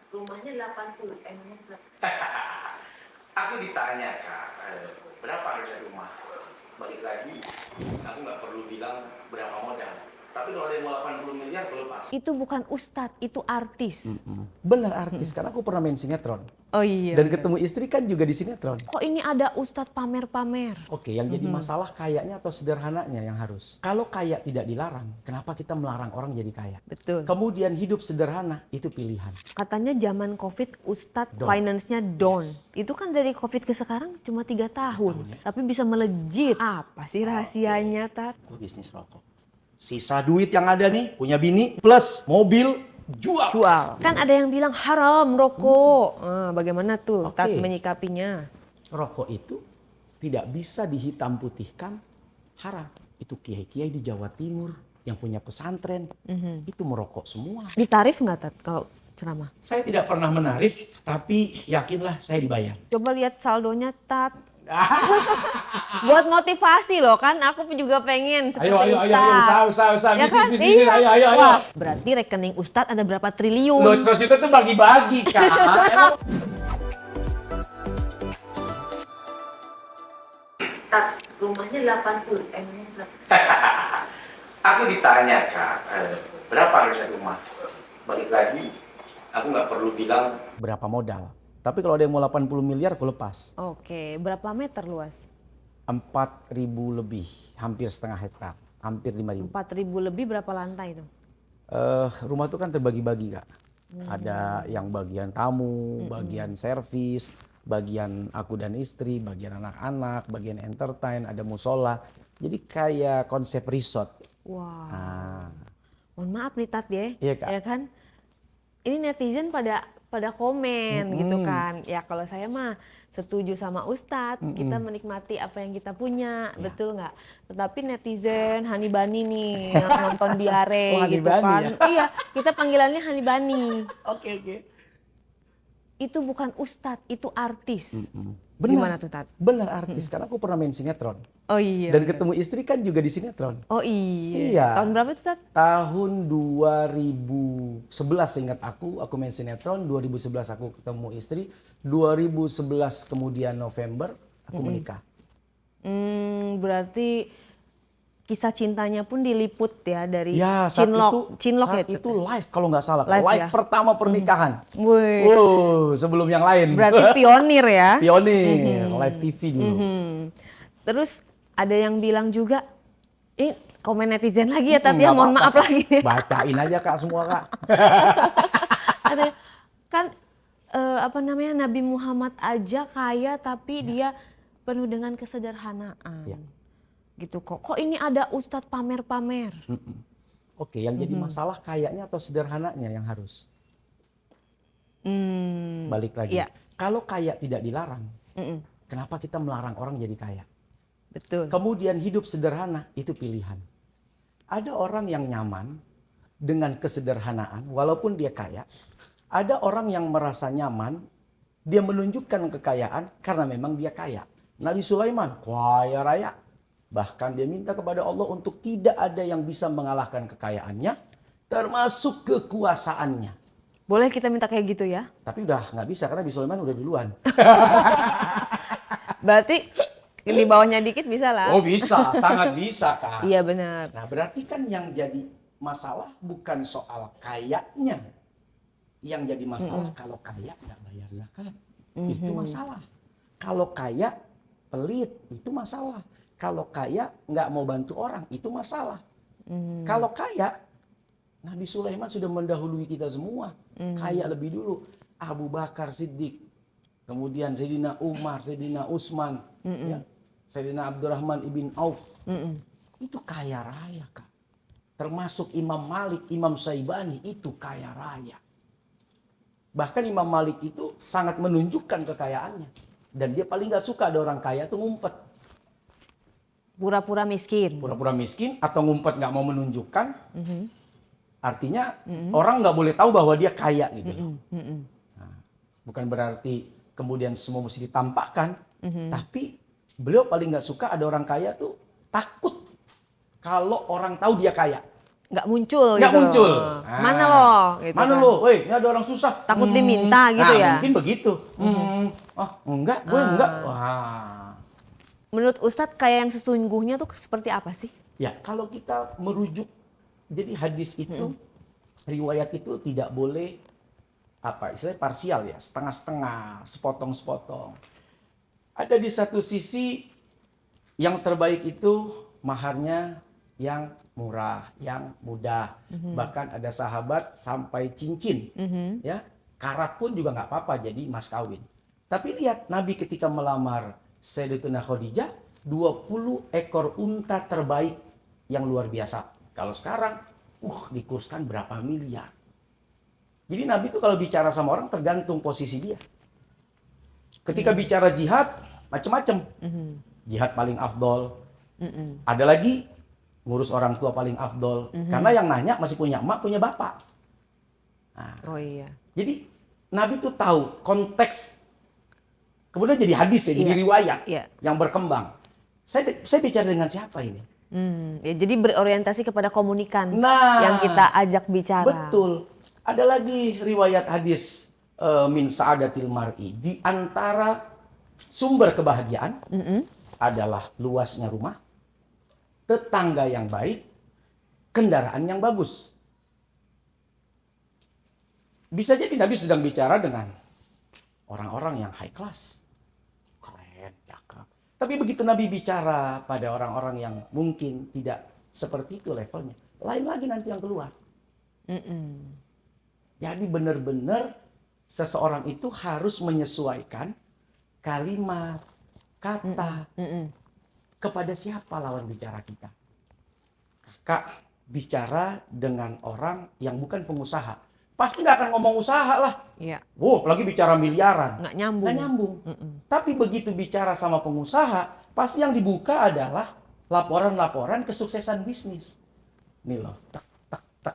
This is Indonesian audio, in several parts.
Rumahnya 80 M. Aku ditanya, Kak, berapa harga rumah? Balik lagi, aku nggak perlu bilang berapa modal. Tapi kalau ada yang mau 80 miliar, aku lepas. Itu bukan ustadz, itu artis. Bener artis, karena aku pernah main sinetron. Oh iya. Dan ketemu istri kan juga di sinetron. Kok ini ada ustadz pamer-pamer? Oke, yang jadi masalah kayanya atau sederhananya yang harus. Kalau kaya tidak dilarang, kenapa kita melarang orang jadi kaya? Betul. Kemudian hidup sederhana, itu pilihan. Katanya zaman COVID ustadz Down. finance-nya down. Itu kan dari COVID ke sekarang cuma 3 tahun. Tapi bisa melejit. Apa sih rahasianya, Tat? Gue bisnis rokok. Sisa duit yang ada nih, punya bini, plus mobil, jual. Jual. Kan ada yang bilang haram rokok. Bagaimana tuh Oke. Tat menyikapinya? Rokok itu tidak bisa dihitam putihkan haram. Itu kiai-kiai di Jawa Timur yang punya pesantren, itu merokok semua. Ditarif nggak Tat kalau ceramah? Saya tidak pernah menarif, tapi yakinlah saya dibayar. Coba lihat saldonya Tat. Buat motivasi loh kan, aku juga pengen seperti Ustadz. usaha, Ya kan? bisnis, Iya. ayo. Wah, berarti rekening Ustadz ada berapa triliun? Loh, terus itu tuh bagi-bagi, Kak. Tat, rumahnya 80 M. Aku ditanya, Kak, berapa harga rumah? Balik lagi, aku nggak perlu bilang Berapa modal? Tapi kalau ada yang mau 80 miliar, aku lepas. Oke, berapa meter luas? 4.000 lebih, hampir setengah hektar. Hampir 5.000. 4.000 lebih berapa lantai itu? Rumah itu kan terbagi-bagi, Kak. Ada yang bagian tamu, bagian servis, bagian aku dan istri, bagian anak-anak, bagian entertain, ada musola. Jadi kayak konsep resort. Wah, Nah, mohon maaf nih Tat ya, Iya, Kak. ya kan? Ini netizen pada komen gitu kan. Ya kalau saya mah setuju sama Ustadz, kita menikmati apa yang kita punya, betul nggak? Tetapi netizen Hani Bani nih yang nonton diare Oh, Hani gitu Bani kan. ya? Iya, kita panggilannya Hani Bani. Oke. Itu bukan Ustadz, itu artis. Benar. Gimana tuh Tat? Benar artis, karena aku pernah main sinetron. Oh iya. Dan ketemu istri kan juga di sinetron. Oh iya. Iya. Tahun berapa tuh Tat? Tahun 2011 seingat aku main sinetron, 2011 aku ketemu istri, 2011 kemudian November aku menikah. Berarti kisah cintanya pun diliput ya dari Ya, saat Cinlok ya itu live kalau nggak salah. Live Live ya? pertama pernikahan. Wih, Sebelum yang lain. berarti pionir ya. Pionir, live TV dulu. Terus ada yang bilang juga, ini komen netizen lagi ya Tat Nggak ya, mohon apa-apa, maaf Kak. lagi. Bacain aja Kak semua Kak. Ada kan apa namanya Nabi Muhammad aja kaya tapi dia penuh dengan kesederhanaan. Ya. Gitu kok. Kok ini ada ustadz pamer-pamer? Oke, yang jadi masalah kayaknya atau sederhananya yang harus. Balik lagi. Iya. Kalau kaya tidak dilarang, kenapa kita melarang orang jadi kaya? Betul. Kemudian hidup sederhana, itu pilihan. Ada orang yang nyaman dengan kesederhanaan, walaupun dia kaya. Ada orang yang merasa nyaman, dia menunjukkan kekayaan karena memang dia kaya. Nabi Sulaiman, kaya raya. Bahkan dia minta kepada Allah untuk tidak ada yang bisa mengalahkan kekayaannya, termasuk kekuasaannya. Boleh kita minta kayak gitu ya? Tapi udah nggak bisa karena Nabi Sulaiman udah duluan. Berarti di bawahnya dikit bisa lah. Oh bisa, sangat bisa Kak. Iya benar. Nah berarti kan yang jadi masalah bukan soal kayanya. Yang jadi masalah kalau kaya nggak bayar zakat. Itu masalah. Kalau kaya pelit, itu masalah. Kalau kaya nggak mau bantu orang, itu masalah. Kalau kaya, Nabi Sulaiman sudah mendahului kita semua. Kaya lebih dulu. Abu Bakar Siddiq, kemudian Sayyidina Umar, Sayyidina Utsman, ya, Sayyidina Abdurrahman ibn Auf. Itu kaya raya Kak. Termasuk Imam Malik, Imam Syaibani, itu kaya raya. Bahkan Imam Malik itu sangat menunjukkan kekayaannya. Dan dia paling gak suka ada orang kaya tuh ngumpet. Pura-pura miskin. Pura-pura miskin atau ngumpet gak mau menunjukkan. Artinya orang gak boleh tahu bahwa dia kaya gitu. Nah, bukan berarti kemudian semua mesti ditampakkan. Tapi beliau paling gak suka ada orang kaya tuh takut kalau orang tahu dia kaya. nggak muncul Nggak gitu muncul. loh. Mana lo? Gitu Mana kan. lo? Woi, ini ada orang susah. Takut diminta gitu ya? Mungkin begitu. Enggak, gue enggak. Wah. Menurut Ustadz kayak yang sesungguhnya tuh seperti apa sih? Ya, kalau kita merujuk, jadi hadis itu, riwayat itu tidak boleh istilahnya parsial ya, setengah-setengah, sepotong-sepotong. Ada di satu sisi yang terbaik itu maharnya yang murah, yang mudah. Bahkan ada sahabat sampai cincin, ya, karat pun juga nggak apa-apa jadi mas kawin. Tapi lihat Nabi ketika melamar Sayyidatuna Khadijah, 20 ekor unta terbaik yang luar biasa. Kalau sekarang, dikurskan berapa miliar. Jadi Nabi itu kalau bicara sama orang tergantung posisi dia. Ketika bicara jihad, macam-macam. Jihad paling afdol. Ada lagi ngurus orang tua paling afdol. Karena yang nanya masih punya emak, punya bapak. Nah, Oh iya. jadi Nabi itu tahu konteks. Kemudian jadi hadis ya, jadi riwayat yang berkembang. Saya bicara dengan siapa ini? Ya, jadi berorientasi kepada komunikan Nah, yang kita ajak bicara. betul. Ada lagi riwayat hadis min sa'adatil mar'i. Di antara sumber kebahagiaan adalah luasnya rumah, tetangga yang baik, kendaraan yang bagus. Bisa jadi Nabi sedang bicara dengan orang-orang yang high class. Keren, cakep. Tapi begitu Nabi bicara pada orang-orang yang mungkin tidak seperti itu levelnya, lain lagi nanti yang keluar. Jadi benar-benar seseorang itu harus menyesuaikan kalimat, kata, kepada siapa lawan bicara kita. Kakak bicara dengan orang yang bukan pengusaha, pasti nggak akan ngomong usaha lah. Iya. Apalagi bicara miliaran. Nggak nyambung. Nggak nyambung. Tapi begitu bicara sama pengusaha, pasti yang dibuka adalah laporan-laporan kesuksesan bisnis. Nih loh, tak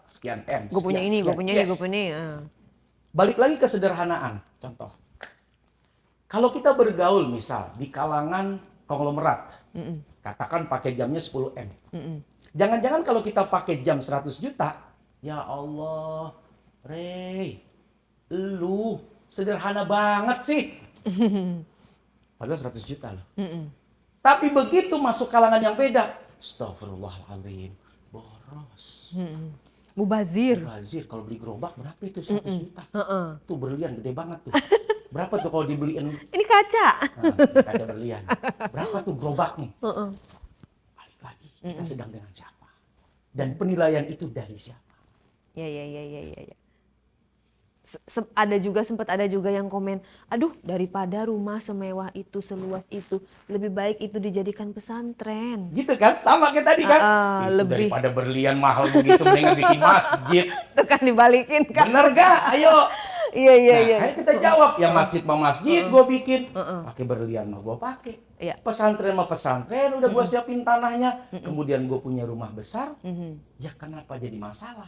sekian M. Gue punya ini, gue sekian. punya Yes. ini, gue punya ini. Balik lagi ke sederhanaan. Contoh. Kalau kita bergaul misal di kalangan konglomerat, katakan pakai jamnya 10 M. Jangan-jangan kalau kita pakai jam 100 juta, ya Allah, Rey, lu sederhana banget sih. Padahal 100 juta loh. Tapi begitu masuk kalangan yang beda, astagfirullahaladzim, boros. Mubazir. Bazir, kalau beli gerobak berapa itu 100 juta? Tuh berlian gede banget tuh. Berapa tuh kalau dibeliin? Ini kaca. Nah, kaca berlian. Berapa tuh gerobak nih? Balik lagi, kita sedang dengan siapa? Dan penilaian itu dari siapa? Ya. Sempat ada juga yang komen, aduh daripada rumah semewah itu, seluas itu, lebih baik itu dijadikan pesantren. Gitu kan? Sama kayak tadi kan? Itu lebih. daripada berlian mahal begitu, mendingan bikin masjid. Itu kan dibalikin kan? Bener gak? Ayo. Iya. Ayo kita jawab. Ya masjid mau masjid gue bikin. Pakai berlian mau gue pakai. Iya. Pesantren mau pesantren, udah gue siapin tanahnya. Kemudian gue punya rumah besar. Ya kenapa jadi masalah?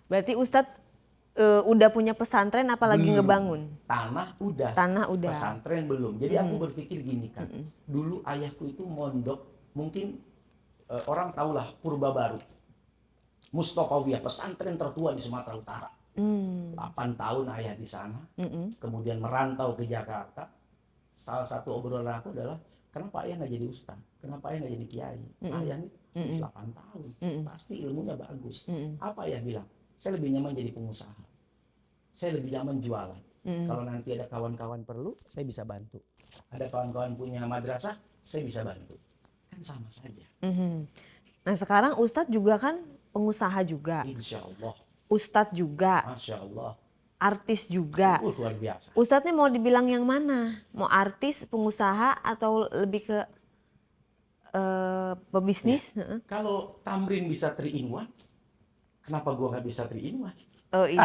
Berarti Ustadz udah punya pesantren apalagi Belum. ngebangun? Tanah udah. Pesantren belum. Jadi aku berpikir gini kan. Dulu ayahku itu mondok. Mungkin orang tahulah Purba Baru. Mustofawiyah, pesantren tertua di Sumatera Utara. 8 tahun ayah di sana. Kemudian merantau ke Jakarta. Salah satu obrolan aku adalah, kenapa ayah nggak jadi ustaz? Kenapa ayah nggak jadi kiai? Ayah ini 8 tahun. Pasti ilmunya bagus. Apa ayah bilang? Saya lebih nyaman jadi pengusaha. Saya lebih nyaman jualan. Kalau nanti ada kawan-kawan perlu, saya bisa bantu. Ada kawan-kawan punya madrasah, saya bisa bantu. Kan sama saja. Nah sekarang Ustadz juga kan pengusaha juga. Insya Allah. Ustadz juga. Masya Allah. Artis juga. Luar biasa. Ustadz nih mau dibilang yang mana? Mau artis, pengusaha, atau lebih ke pebisnis? Kalau Tamrin bisa 3-in-1, kenapa gua nggak bisa 3-in-1? Oh iya.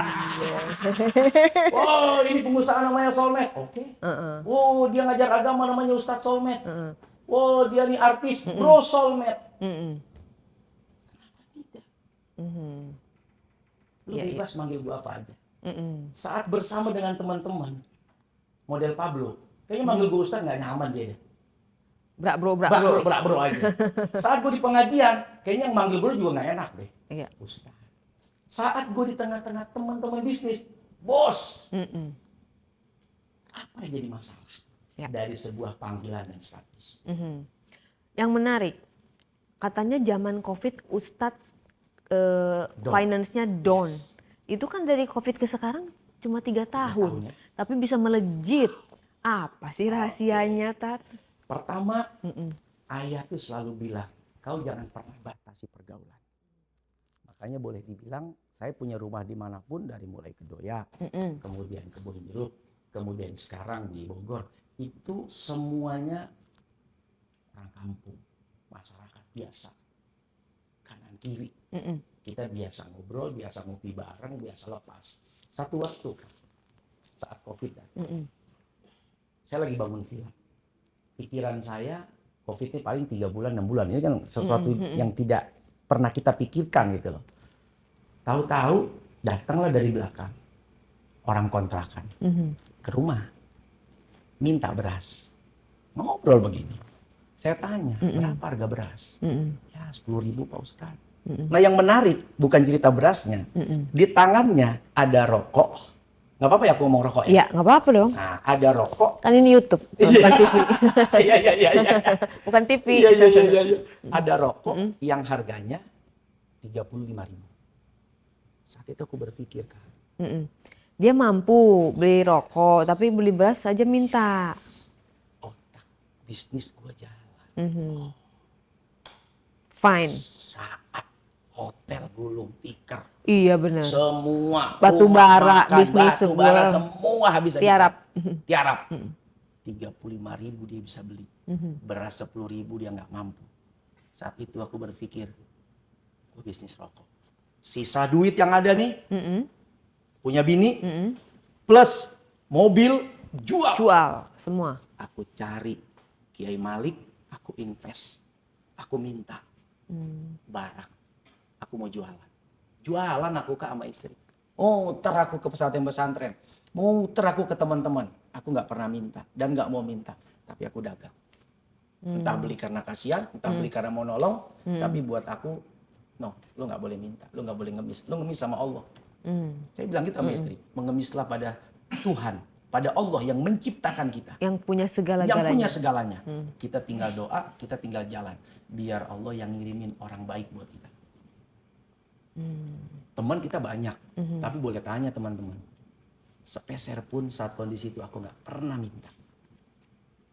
Oh ini pengusaha namanya Solmed. Oke. Oh dia ngajar agama namanya Ustadz Solmed. Oh dia nih artis Bro Solmed. Kenapa tidak? Lu bebas manggil gua apa aja. Saat bersama dengan teman-teman model Pablo, kayaknya manggil gua Ustadz nggak nyaman dia deh. Brak bro. bro aja. Saat gue di pengajian, kayaknya yang manggil bro juga nggak enak deh. Iya. Ustaz. Saat gue di tengah-tengah teman-teman bisnis, bos. Apa yang jadi masalah Ya. dari sebuah panggilan dan status? Yang menarik, katanya zaman COVID Ustadz finance-nya down. Yes. Itu kan dari COVID ke sekarang cuma 3 tahun. tahun, ya. Tapi bisa melejit. Apa sih rahasianya, Tat? Pertama, ayah tuh selalu bilang, kau jangan pernah batasi pergaulan. Makanya boleh dibilang, saya punya rumah dimanapun, dari mulai ke Doyak, kemudian ke Kebonjeruk, kemudian sekarang di Bogor. Itu semuanya orang kampung, masyarakat biasa, kanan kiri. Kita biasa ngobrol, biasa ngopi bareng, biasa lepas. Satu waktu saat COVID datang, saya lagi bangun villa. Pikiran saya, COVID ini paling 3 bulan, 6 bulan. Ini kan sesuatu yang tidak pernah kita pikirkan gitu loh. Tahu-tahu datanglah dari belakang orang kontrakan ke rumah, minta beras. Ngobrol begini. Saya tanya, berapa harga beras? Ya 10.000 Pak Ustadz. Nah yang menarik bukan cerita berasnya. Di tangannya ada rokok. Nggak apa-apa ya aku ngomong rokok ya? Iya, nggak apa-apa dong. Nah ada rokok. Kan ini YouTube, bukan TV. Iya. Bukan TV. Iya. Ada rokok yang harganya 35.000. Saat itu aku berpikir kan. Dia mampu beli rokok, tapi beli beras saja minta. Otak bisnis gua jalan. Fine. Saat hotel gulung tikar. Iya benar. Semua. Batu rumah bara, makan, bisnis batu bara, semua. semua habis. Tiarap. Tiarap. 35.000 dia bisa beli. Beras 10.000 dia nggak mampu. Saat itu aku berpikir, gue bisnis rokok. Sisa duit yang ada nih, punya bini, plus mobil, jual. Jual semua. Aku cari Kiai Malik, aku invest. Aku minta barang. Aku mau jualan. Jualan aku ke sama istri. Muter aku ke pesantren-pesantren. Muter aku ke teman-teman. Aku nggak pernah minta dan nggak mau minta. Tapi aku dagang. Entah beli karena kasihan, entah beli karena mau nolong. Tapi buat aku, no, lu nggak boleh minta. Lu nggak boleh ngemis. Lu ngemis sama Allah. Saya bilang gitu sama istri. Mengemislah pada Tuhan. Pada Allah yang menciptakan kita. Yang punya segala-galanya. Yang punya segalanya. Kita tinggal doa, kita tinggal jalan. Biar Allah yang ngirimin orang baik buat kita. Teman kita banyak, tapi boleh tanya teman-teman. Sepeser pun saat kondisi itu aku nggak pernah minta.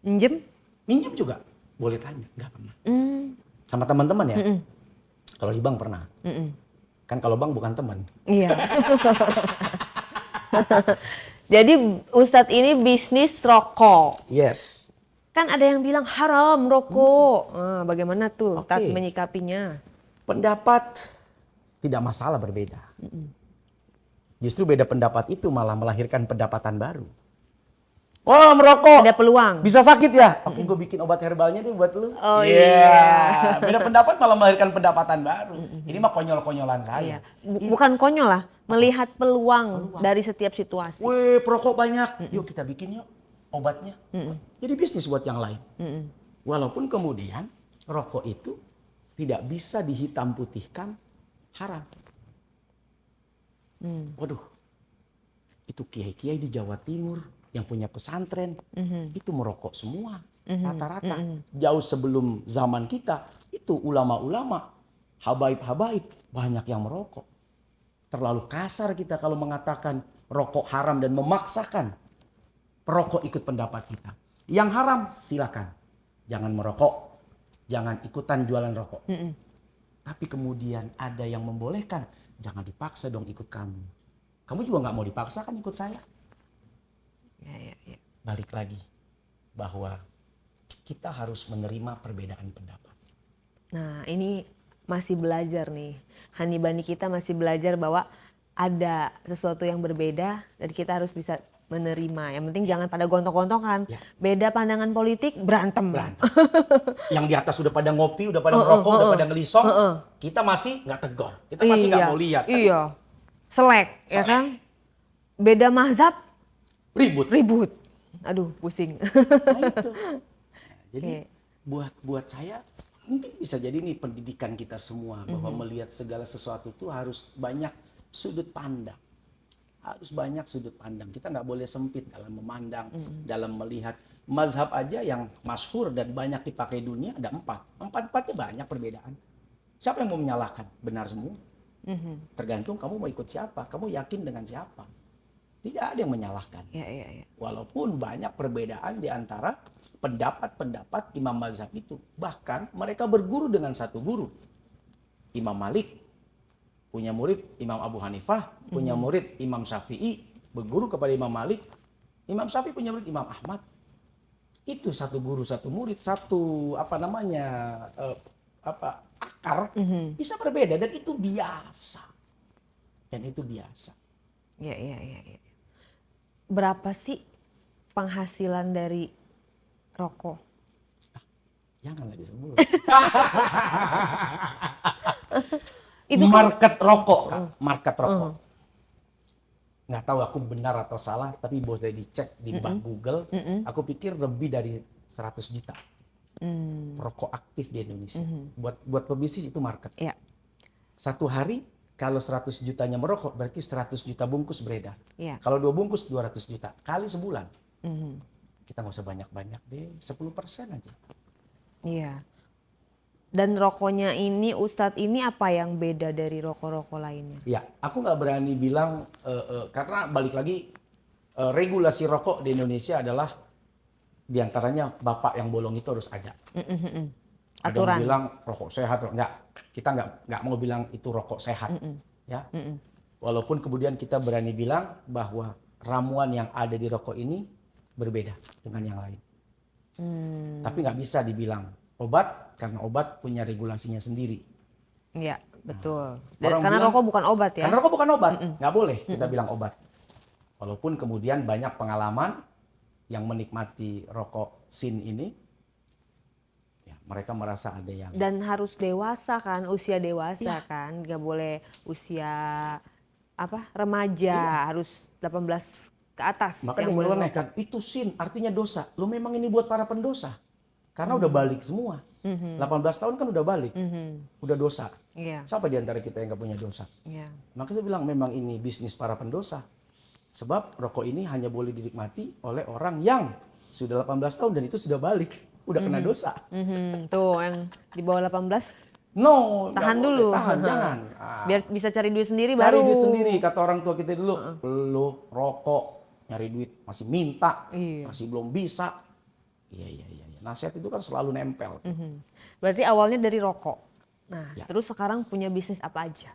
Minjem? Minjem juga, boleh tanya, nggak pernah. Sama teman-teman ya. Kalau di bank pernah. Kan kalau bank bukan teman. Iya. Jadi Ustadz ini bisnis rokok. Yes. Kan ada yang bilang haram rokok. Bagaimana tuh Oke. Tat menyikapinya? Pendapat tidak masalah berbeda. Justru beda pendapat itu malah melahirkan pendapatan baru. Oh merokok. Ada peluang. Bisa sakit ya? Oke, gue bikin obat herbalnya deh buat lu. Oh iya. Beda pendapat malah melahirkan pendapatan baru. Ini mah konyol-konyolan Iya. saya. Bukan konyol lah, melihat peluang dari setiap situasi. Wih, perokok banyak. Yuk kita bikin yuk obatnya. Jadi bisnis buat yang lain. Walaupun kemudian rokok itu tidak bisa dihitam putihkan haram. Waduh, itu kiai-kiai di Jawa Timur yang punya pesantren itu merokok semua rata-rata. Jauh sebelum zaman kita itu ulama-ulama, habaib-habaib banyak yang merokok. Terlalu kasar kita kalau mengatakan rokok haram dan memaksakan perokok ikut pendapat kita. Yang haram silakan, jangan merokok, jangan ikutan jualan rokok. Tapi kemudian ada yang membolehkan, jangan dipaksa dong ikut kamu. Kamu juga nggak mau dipaksa kan ikut saya. Ya. Balik lagi bahwa kita harus menerima perbedaan pendapat. Nah ini masih belajar nih. Hani-bani kita masih belajar bahwa ada sesuatu yang berbeda dan kita harus bisa menerima. Yang penting jangan pada gontok-gontokan. Ya. Beda pandangan politik, berantem. Yang di atas udah pada ngopi, udah pada merokok, udah pada ngelisong. Kita masih nggak tegur. Kita masih nggak mau lihat. Iya. Selek, ya kan? Beda mazhab, Ribut. ribut. Aduh, pusing. Nah, itu. Nah, jadi buat saya mungkin bisa jadi ini pendidikan kita semua bahwa melihat segala sesuatu itu harus banyak sudut pandang. Harus banyak sudut pandang. Kita nggak boleh sempit dalam memandang, dalam melihat. Mazhab aja yang masyhur dan banyak dipakai dunia ada 4. 4-4-nya banyak perbedaan. Siapa yang mau menyalahkan? Benar semua. Tergantung kamu mau ikut siapa, kamu yakin dengan siapa. Tidak ada yang menyalahkan. Ya. Walaupun banyak perbedaan di antara pendapat-pendapat imam mazhab itu. Bahkan mereka berguru dengan satu guru. Imam Malik punya murid Imam Abu Hanifah, punya murid Imam Syafi'i, berguru kepada Imam Malik. Imam Syafi'i punya murid Imam Ahmad. Itu satu guru, satu murid, satu akar bisa berbeda dan itu biasa. Ya. Berapa sih penghasilan dari rokok? Janganlah disebut. Itu kan market rokok, Kak. Market rokok. Nggak tahu aku benar atau salah, tapi boleh dicek di Google. Aku pikir lebih dari 100 juta rokok aktif di Indonesia. Buat pebisnis itu market. Ya. Satu hari kalau 100 jutanya merokok berarti 100 juta bungkus beredar. Ya. Kalau 2 bungkus 200 juta kali sebulan. Kita nggak usah banyak-banyak deh, 10% aja. Iya. Dan rokoknya ini, Ustadz ini apa yang beda dari rokok-rokok lainnya? Ya, aku nggak berani bilang karena balik lagi regulasi rokok di Indonesia adalah diantaranya bapak yang bolong itu harus ada. Ada Aturan. yang bilang rokok sehat, enggak. Kita nggak mau bilang itu rokok sehat, ya. Walaupun kemudian kita berani bilang bahwa ramuan yang ada di rokok ini berbeda dengan yang lain. Tapi nggak bisa dibilang obat karena obat punya regulasinya sendiri. Iya, betul. Orang Karena bilang- rokok bukan obat ya? Karena rokok bukan obat, nggak boleh kita bilang obat. Walaupun kemudian banyak pengalaman yang menikmati rokok sin ini, ya, mereka merasa ada yang Dan harus dewasa kan, usia dewasa kan, nggak boleh usia remaja, harus 18 ke atas. makanya yang boleh menyeleneh kan itu sin artinya dosa. Lo memang ini buat para pendosa. Karena udah balik semua. 18 tahun kan udah balik. Udah dosa. Iya, Siapa di antara kita yang nggak punya dosa? iya. Maka saya bilang memang ini bisnis para pendosa. Sebab rokok ini hanya boleh dinikmati oleh orang yang sudah 18 tahun dan itu sudah balik. Udah kena dosa. Tuh yang di bawah 18 No, nggak tahan boleh. dulu. Tahan, jangan. Biar bisa cari duit sendiri Cari baru. duit sendiri, kata orang tua kita dulu. Lu rokok, nyari duit, masih minta, Iya. masih belum bisa. Iya. Nasihat itu kan selalu nempel. Berarti awalnya dari rokok. Nah, Ya. terus sekarang punya bisnis apa aja?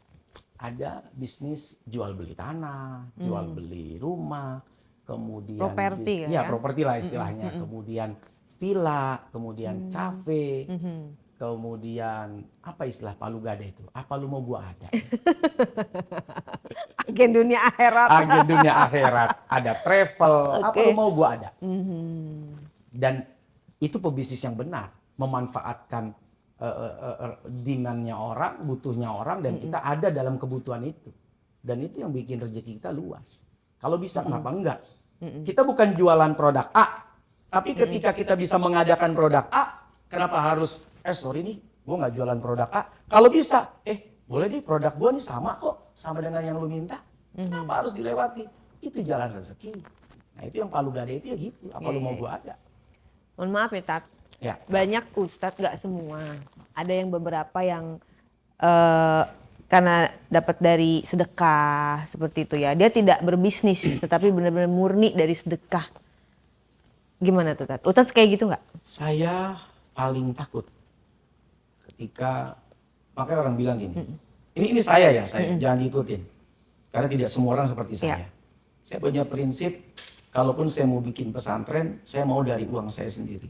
Ada bisnis jual beli tanah, jual beli rumah, kemudian Properti ya ya? properti lah istilahnya, kemudian villa, kemudian kafe, kemudian apa istilah Palu Gada itu? Apa lu mau gua ada? Agen dunia akhirat. Agen dunia akhirat, ada travel, apa Oke. lu mau gua ada? Dan itu pebisnis yang benar, memanfaatkan demand-nya orang, butuhnya orang, dan kita ada dalam kebutuhan itu. Dan itu yang bikin rezeki kita luas. Kalau bisa, kenapa enggak? Kita bukan jualan produk A, tapi ketika kita bisa mengadakan produk A, kenapa harus, sorry nih, gue nggak jualan produk A. Kalau bisa, boleh deh produk gue nih sama kok, sama dengan yang lu minta. Kenapa harus dilewati? Itu jalan rezeki. Nah itu yang Palu Gada itu ya gitu, apa lu mau gue ada? Mohon maaf ya, Tat. Ya. Banyak ustadz, nggak semua. Ada yang beberapa yang karena dapat dari sedekah seperti itu ya. Dia tidak berbisnis, tetapi benar-benar murni dari sedekah. Gimana tuh, Tat? Ustadz kayak gitu nggak? Saya paling takut ketika, makanya orang bilang gini, ini saya ya, jangan diikutin. Karena tidak semua orang seperti saya. Saya punya prinsip, kalaupun saya mau bikin pesantren, saya mau dari uang saya sendiri.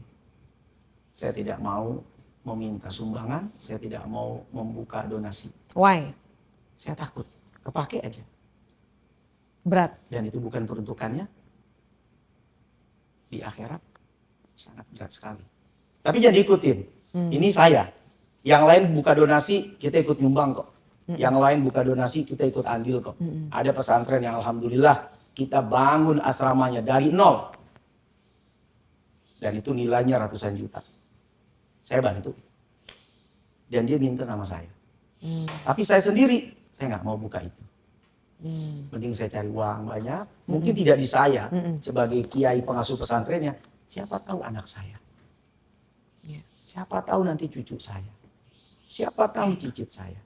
Saya tidak mau meminta sumbangan, saya tidak mau membuka donasi. Why? Saya takut, kepake aja. Berat. Dan itu bukan peruntukannya. Di akhirat sangat berat sekali. Tapi jangan diikutin. Ini saya. Yang lain buka donasi, kita ikut nyumbang kok. Yang lain buka donasi, kita ikut andil kok. Ada pesantren yang alhamdulillah kita bangun asramanya dari nol. Dan itu nilainya ratusan juta. saya bantu. Dan dia minta sama saya. Tapi saya sendiri, saya nggak mau buka itu. Mending saya cari uang banyak. Mungkin tidak di saya sebagai kiai pengasuh pesantrennya. Siapa tahu anak saya. Iya. Siapa tahu nanti cucu saya. Siapa tahu cicit saya.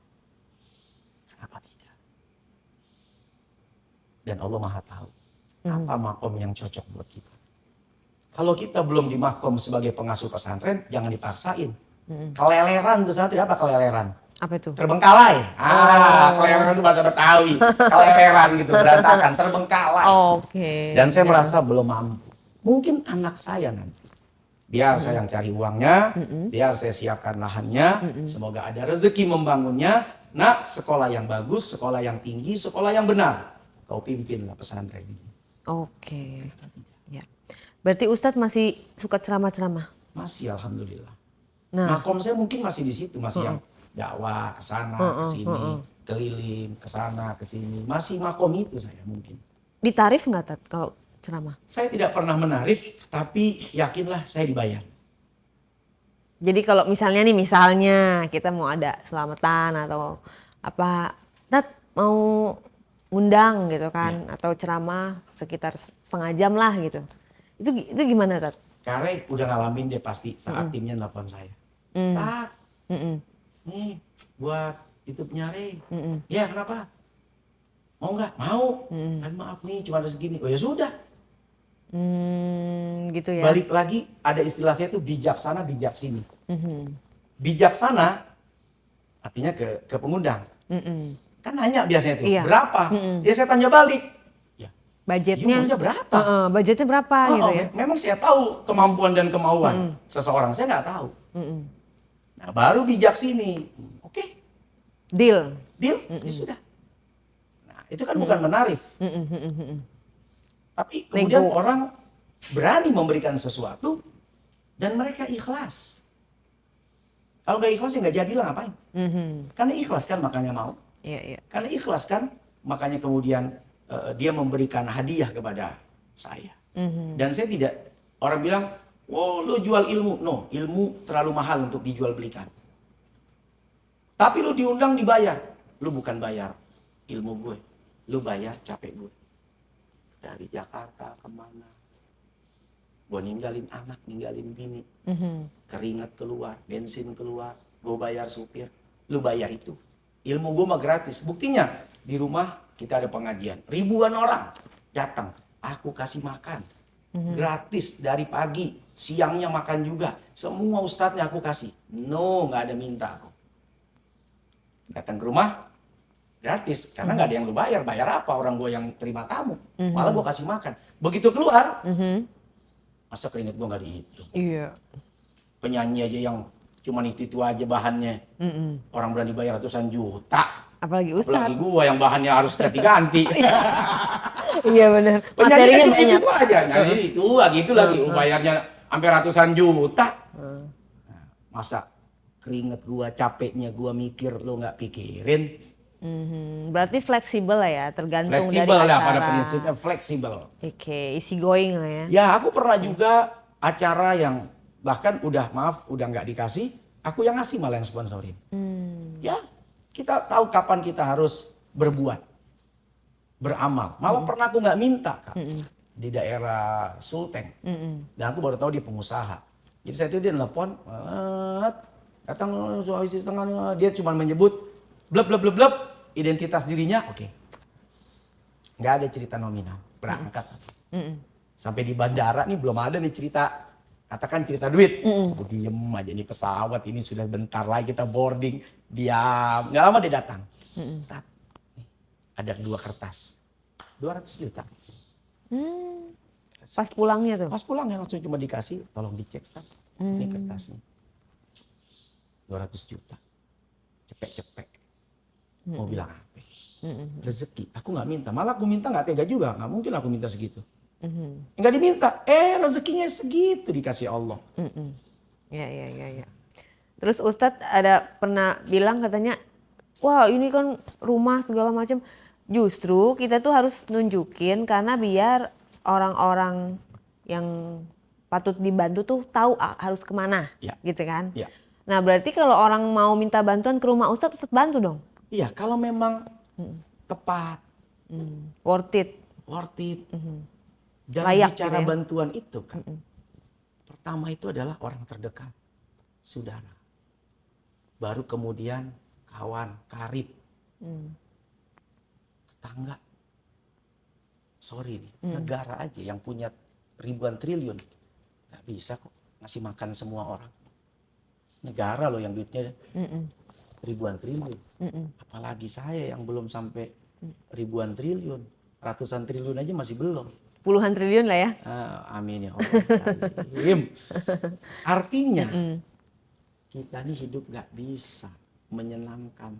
Kenapa tidak? Dan Allah Maha tahu apa makom yang cocok buat kita. Kalau kita belum di makom sebagai pengasuh pesantren, jangan dipaksain. Keleleran itu santri apa keleleran? Apa itu? Terbengkalai. Keleleran itu bahasa Betawi. Keleleran gitu, berantakan, terbengkalai. Oke. Dan saya merasa belum mampu. Mungkin anak saya nanti. Biar saya yang cari uangnya, biar saya siapkan lahannya, semoga ada rezeki membangunnya. Nak, sekolah yang bagus, sekolah yang tinggi, sekolah yang benar. Kau pimpinlah pesantren ini. Oke. Ya. Berarti Ustadz masih suka ceramah-ceramah? Masih, alhamdulillah. Nah, Makom saya mungkin masih di situ, masih yang dakwah ke sana, ke sini, keliling ke sana, ke sini. Masih makom itu saya mungkin. ditarif nggak Tat kalau ceramah? Saya tidak pernah menarif, tapi yakinlah saya dibayar. Jadi kalau misalnya kita mau ada selamatan atau apa, Tat mau ngundang gitu kan, atau ceramah sekitar setengah jam lah gitu. Itu gimana Tat? Karena udah ngalamin dia pasti saat timnya nelfon saya. Tat, nih buat YouTube-nya Rey. Ya kenapa? Mau nggak? Mau. Kan maaf nih cuma ada segini. Oh ya sudah. Gitu ya. Balik lagi ada istilahnya itu bijaksana bijak sini. Bijaksana artinya ke pengundang. Kan nanya biasanya tuh Iya. berapa? Ya saya tanya balik. Ya, Budgetnya maunya berapa? budgetnya berapa gitu ya? Memang saya tahu kemampuan dan kemauan seseorang. Saya nggak tahu. Nah baru bijak sini. Oke, Deal. deal. Ya sudah. Nah itu kan bukan menarif. Tapi kemudian Nego. orang berani memberikan sesuatu dan mereka ikhlas. Kalau nggak ikhlas ya nggak jadilah ngapain. Karena ikhlas kan makanya mau. Iya. Karena ikhlas kan makanya kemudian dia memberikan hadiah kepada saya. Dan saya tidak, orang bilang, oh lu jual ilmu. No, ilmu terlalu mahal untuk dijual belikan. Tapi lu diundang dibayar. Lu bukan bayar ilmu gue. Lu bayar capek gue. Dari Jakarta kemana. Gue ninggalin anak, ninggalin bini. Keringat keluar, bensin keluar. Gue bayar supir. Lu bayar itu. Ilmu gue mah gratis. Buktinya di rumah kita ada pengajian. Ribuan orang datang. Aku kasih makan. Gratis dari pagi. Siangnya makan juga. Semua ustadznya aku kasih. No, nggak ada minta aku. Datang ke rumah gratis. Karena nggak ada yang lu bayar. Bayar apa orang gue yang terima tamu. Malah gue kasih makan. Begitu keluar. Masa keringet gue nggak dihitung. Iya. Penyanyi aja yang cuman itu aja bahannya. Orang berani bayar ratusan juta. Apalagi Ustadz. Apalagi gua yang bahannya harus ganti-ganti. Iya benar. Penyanyi Materinya aja banyak. itu aja. Nyanyi itu lagi. Bayarnya hampir ratusan juta. Nah, masa keringet gua, capeknya gua mikir, lo nggak pikirin. Berarti fleksibel lah ya, tergantung dari Fleksibel acara. lah pada prinsipnya fleksibel. Oke, easy going lah ya. Ya aku pernah juga acara yang bahkan udah nggak dikasih, aku yang ngasih malah yang sponsorin. Ya kita tahu kapan kita harus berbuat, beramal. Malah pernah aku nggak minta Kak, di daerah Sulteng. Dan aku baru tahu dia pengusaha. Jadi saya itu dia nelpon, datang Sulawesi Tengah, dia cuma menyebut blep, identitas dirinya, oke. Nggak ada cerita nominal, berangkat. Sampai di bandara nih belum ada nih cerita. Katakan cerita duit, aku diem aja nih pesawat ini sudah bentar lagi kita boarding, diam, nggak lama dia datang. Ustaz, ada 2 kertas, 200 juta. Pas pulangnya tuh. Pas pulang ya langsung cuma dikasih, tolong dicek Ustaz, ini kertasnya, 200 juta, cepet. Mau bilang apa? Rezeki, aku nggak minta, malah aku minta nggak tega juga, nggak mungkin aku minta segitu. Enggak diminta, rezekinya segitu dikasih Allah. Ya. Terus Ustadz ada pernah bilang katanya, wah ini kan rumah segala macam. Justru kita tuh harus nunjukin karena biar orang-orang yang patut dibantu tuh tahu harus kemana, Ya. gitu kan? Ya. Nah berarti kalau orang mau minta bantuan ke rumah Ustadz, Ustadz bantu dong? Iya, kalau memang tepat, Worth it. worth it. Jangan Layak bicara gitu ya. bantuan itu kan. Pertama itu adalah orang terdekat, saudara. Baru kemudian kawan, karib, tetangga. Sorry nih, negara aja yang punya ribuan triliun. Gak bisa kok ngasih makan semua orang. Negara loh yang duitnya ribuan triliun. Apalagi saya yang belum sampai ribuan triliun. Ratusan triliun aja masih belum. Puluhan triliun lah ya. Amin ya Allah. Karim. Artinya kita nih hidup gak bisa menyenangkan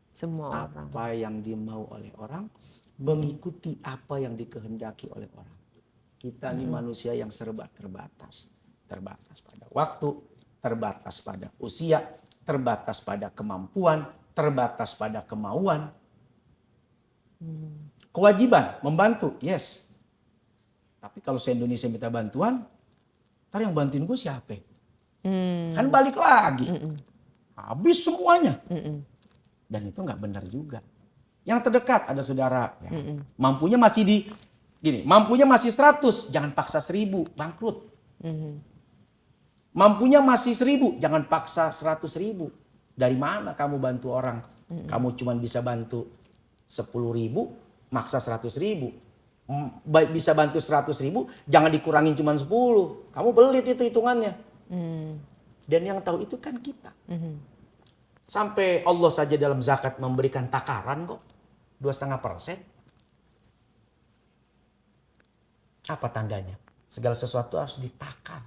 Semua orang. apa yang dimau oleh orang, mengikuti apa yang dikehendaki oleh orang. Kita nih manusia yang serba terbatas. Terbatas pada waktu, terbatas pada usia, terbatas pada kemampuan, terbatas pada kemauan. Kewajiban membantu, yes. Tapi kalau se-Indonesia minta bantuan, ntar yang bantuin gue siapa? Kan balik lagi. Habis semuanya. Dan itu nggak benar juga. Yang terdekat ada saudara. Ya. Mampunya masih mampunya masih 100, jangan paksa 1000, bangkrut. Mampunya masih 1000, jangan paksa 100.000. Dari mana kamu bantu orang? Kamu cuma bisa bantu 10.000, maksa 100.000. Baik bisa bantu 100.000, jangan dikurangin cuma 10. Kamu belit itu hitungannya. Dan yang tahu itu kan kita. Sampai Allah saja dalam zakat memberikan takaran kok. 2,5%. Apa tandanya? Segala sesuatu harus ditakar.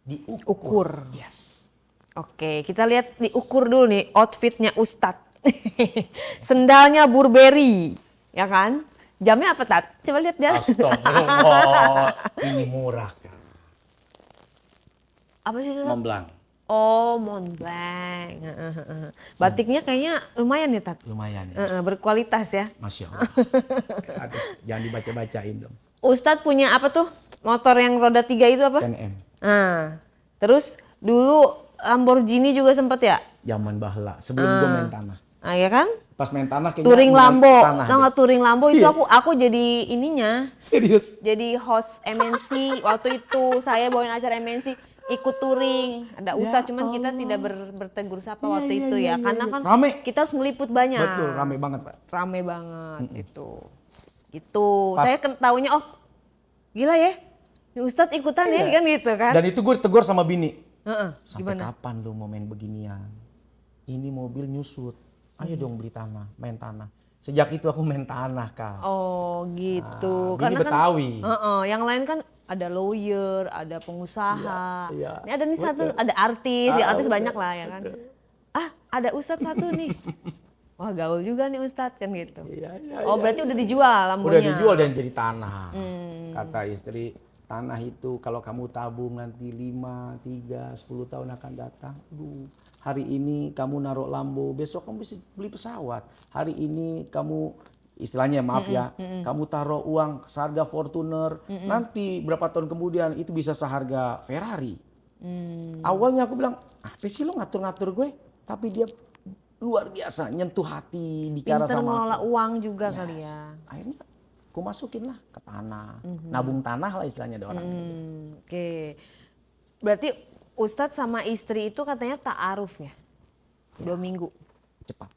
Diukur. Yes. Oke, kita lihat diukur dulu nih outfitnya Ustadz. Sendalnya Burberry, ya kan? Jamnya apa, Tat? Coba lihat dia. Astagfirullah. Ini murah kan. Apa sih, Ustadz? Montblanc. Oh, Montblanc. Batiknya kayaknya lumayan nih, Tat. Lumayan ya. Berkualitas ya. Masya Allah. Aduh, jangan dibaca-bacain dong. Ustadz punya apa tuh? Motor yang roda 3 itu apa? 10M. Nah, terus dulu Lamborghini juga sempet ya? Zaman bahla. Sebelum gue main tanah. Ah, ya kan? Pas main tanah kayaknya Touring dengan Lambo. tanah Tau deh. nggak Touring Lambo itu Iya. aku jadi ininya. Serius? Jadi host MNC waktu itu saya bawain acara MNC ikut touring. Ada Ustadz cuman kita tidak bertegur sapa waktu itu ya. Karena kan Rame. kita harus ngeliput banyak. Betul, rame banget Pak. Rame banget itu. Gitu. Pas- Saya taunya oh gila ya. Ini Ustadz ikutan ya kan gitu kan. Dan itu gue ditegur sama bini. Heeh, Sampai gimana? kapan lu mau main beginian? Ini mobil nyusut. Ayo dong beli tanah, main tanah. Sejak itu aku main tanah, Kak. Oh gitu. Bini Betawi. Yang lain kan ada lawyer, ada pengusaha. Iya, Ini ada nih satu, betul. ada artis, ya artis betul, banyak lah ya kan. Ah, ada Ustadz satu nih. Wah gaul juga nih Ustadz kan gitu. Iya, Oh berarti udah dijual lampunya. Udah dijual dan jadi tanah. Kata istri, tanah itu kalau kamu tabung nanti 5, 3, 10 tahun akan datang. Aduh, hari ini kamu naruh Lambo, besok kamu bisa beli pesawat. Hari ini kamu, istilahnya maaf ya, kamu taruh uang seharga Fortuner, nanti berapa tahun kemudian itu bisa seharga Ferrari. Awalnya aku bilang, apa sih lo ngatur-ngatur gue? Tapi dia luar biasa, nyentuh hati, bicara Pinter sama mengelola aku. uang juga Yes. kali ya. Akhirnya aku masukin lah ke tanah, nabung tanah lah istilahnya ada orang. Oke. Berarti Ustadz sama istri itu katanya ta'aruf ya? 2 minggu. Cepat,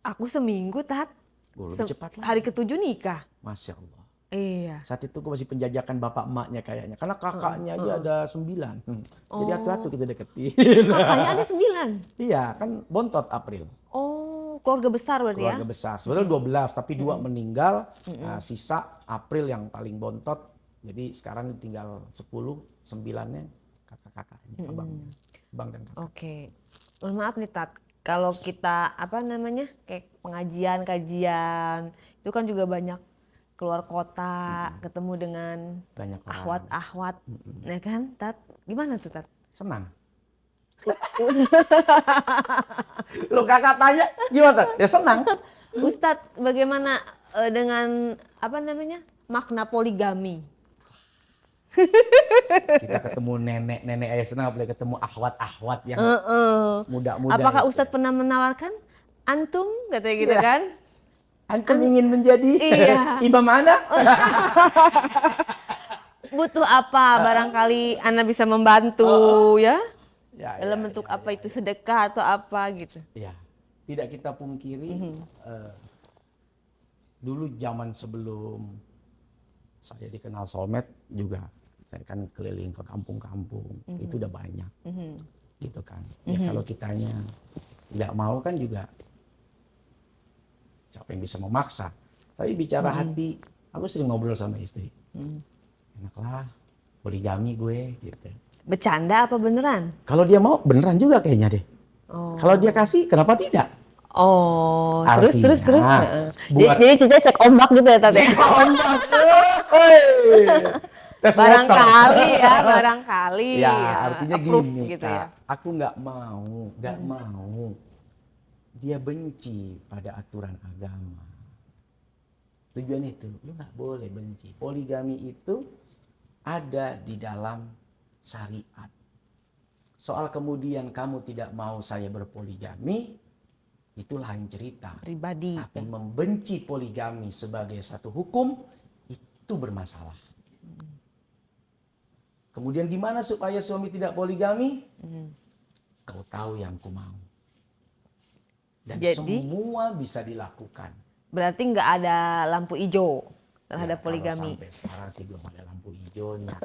Aku seminggu, Tat. gue lebih cepat lah. Hari ke-7 nikah. Masya Allah. Iya. Saat itu gue masih penjajakan bapak emaknya kayaknya, karena kakaknya aja ada 9. Jadi atu-atu kita deketin. Kakaknya ada 9. Iya, kan bontot April. Oh, keluarga besar berarti Keluarga ya? besar. Sebetulnya 12, tapi 2 meninggal. Nah, sisa April yang paling bontot. Jadi sekarang tinggal 10, 9-nya kakak-kakaknya, abangnya. Abang dan kakak. Oke. Mohon maaf nih Tat, kalau kita kayak pengajian, kajian, itu kan juga banyak keluar kota, ketemu dengan Banyak orang. ahwat-ahwat, ya kan Tat? Gimana tuh Tat? Senang. Lo kakak tanya gimana? Ya senang. Ustadz, bagaimana dengan makna poligami? Kita ketemu nenek ayah senang, apalagi ketemu akhwat yang muda-muda. Apakah itu. Ustadz pernah menawarkan antum katanya gitu Iya. kan? Antum ingin menjadi Iya. imam anak? Butuh apa? Barangkali Anda bisa membantu ya. Ya, Dalam bentuk apa itu sedekah atau apa gitu. Ya, tidak kita pungkiri. Dulu zaman sebelum saya dikenal soulmate juga, saya kan keliling ke kampung-kampung, itu udah banyak, gitu kan. Ya kalau kitanya tidak mau kan juga, siapa yang bisa memaksa? Tapi bicara hati, aku sering ngobrol sama istri. Enaklah poligami gue, gitu. Bercanda apa beneran? Kalau dia mau beneran juga kayaknya deh. Oh. Kalau dia kasih, kenapa tidak? Oh, Artinya, terus. buat- Jadi Cica cek ombak gitu ya Tante? Tes Barangkali ya, barangkali. Ya, artinya approve gini, gitu Kak. ya. Aku nggak mau. Dia benci pada aturan agama. Tujuan itu, lu nggak boleh benci. Poligami itu ada di dalam syariat. Soal kemudian kamu tidak mau saya berpoligami, itu lain cerita. Pribadi. Tapi membenci poligami sebagai satu hukum, itu bermasalah. Kemudian gimana supaya suami tidak poligami? Kau tahu yang ku mau. Dan Jadi, semua bisa dilakukan. berarti nggak ada lampu hijau terhadap Ya, poligami. kalau sampai sekarang sih belum ada lampu hijaunya.